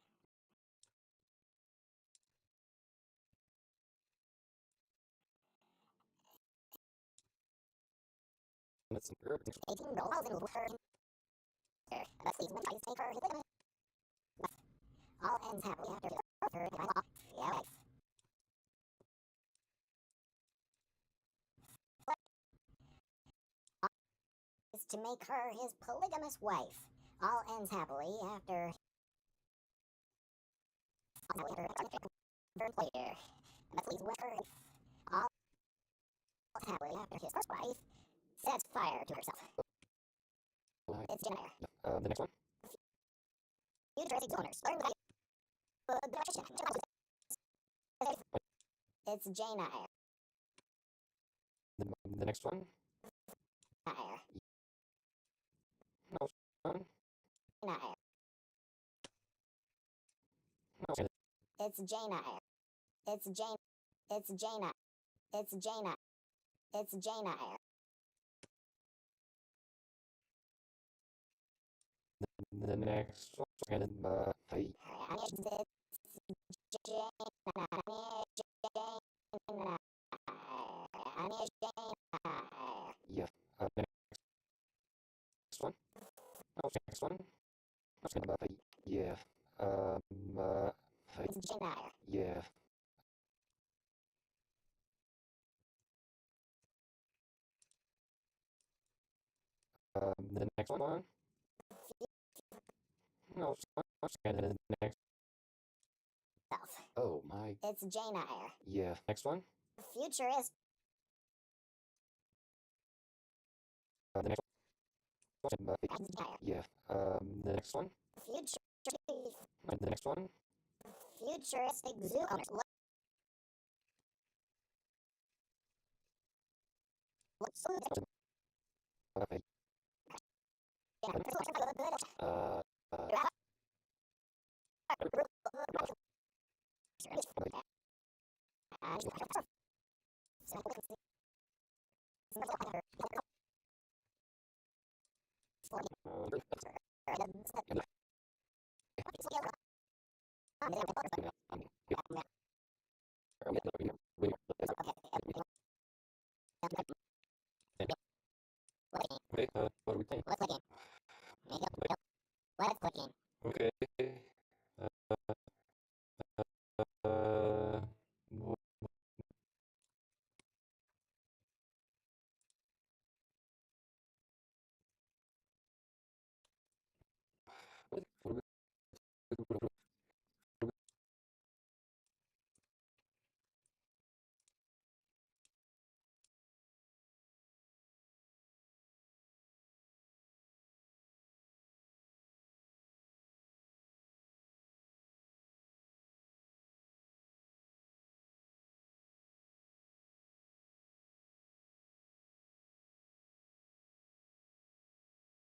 That's some verb. 18 rolls and her. But please, when I take her, all ends happily after her. Yeah, right. Is to make her his polygamous wife. All ends happily after. Later. But please, when her. All happily after his first wife sets fire to herself. It's Jennifer. The next one? Futuristic owners. It's Jane Eyre. The next one? Eyre. No, one? Jane Eyre. No, It's Jane Eyre. It's Jane. It's Jane Eyre. It's Jane Eyre. It's Jane Eyre. the next one? Hey. It's Jane Eyre. Yeah. Next one? No, next one? Hey. Yeah. Hey. It's Jane Eyre. Yeah. The next one? No, the next. Self. Oh my. It's Jane Eyre. Yeah. Next one? Futurist. The next one? It's Jane Eyre. Yeah. The next one? The next one? Futuristic zoo owners. Okay. Okay, what are we playing? What's clicking? What's clicking? Okay. Uh,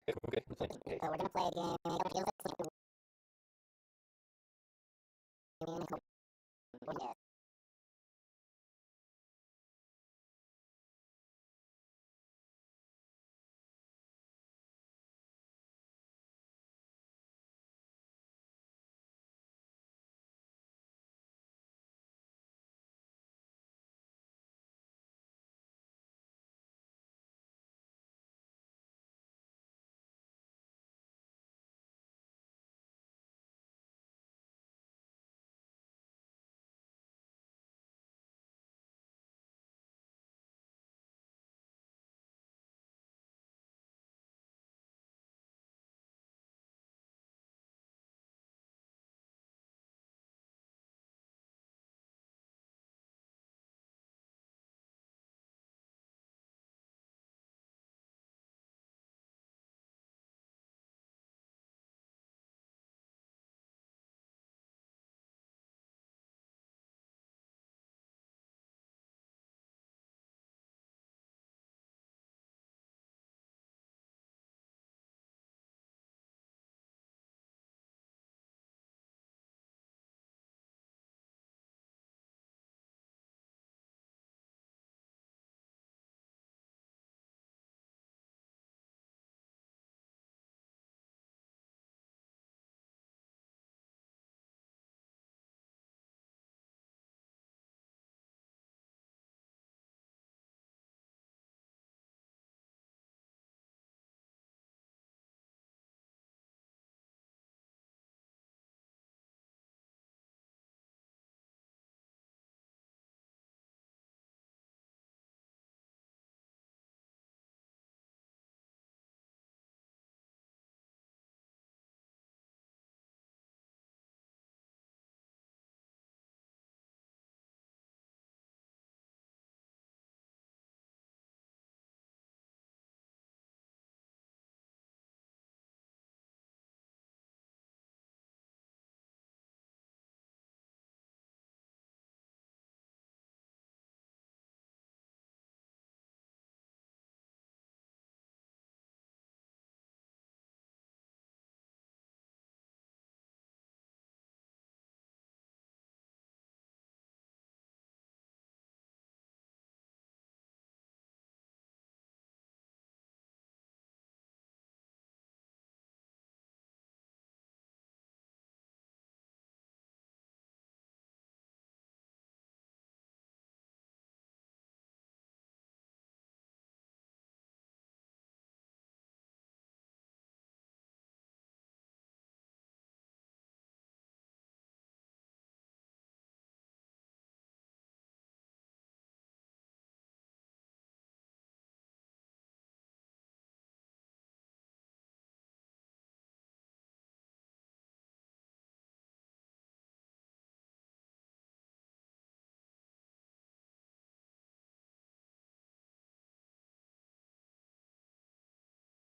okay, we're playing. Okay. So we're gonna play a game.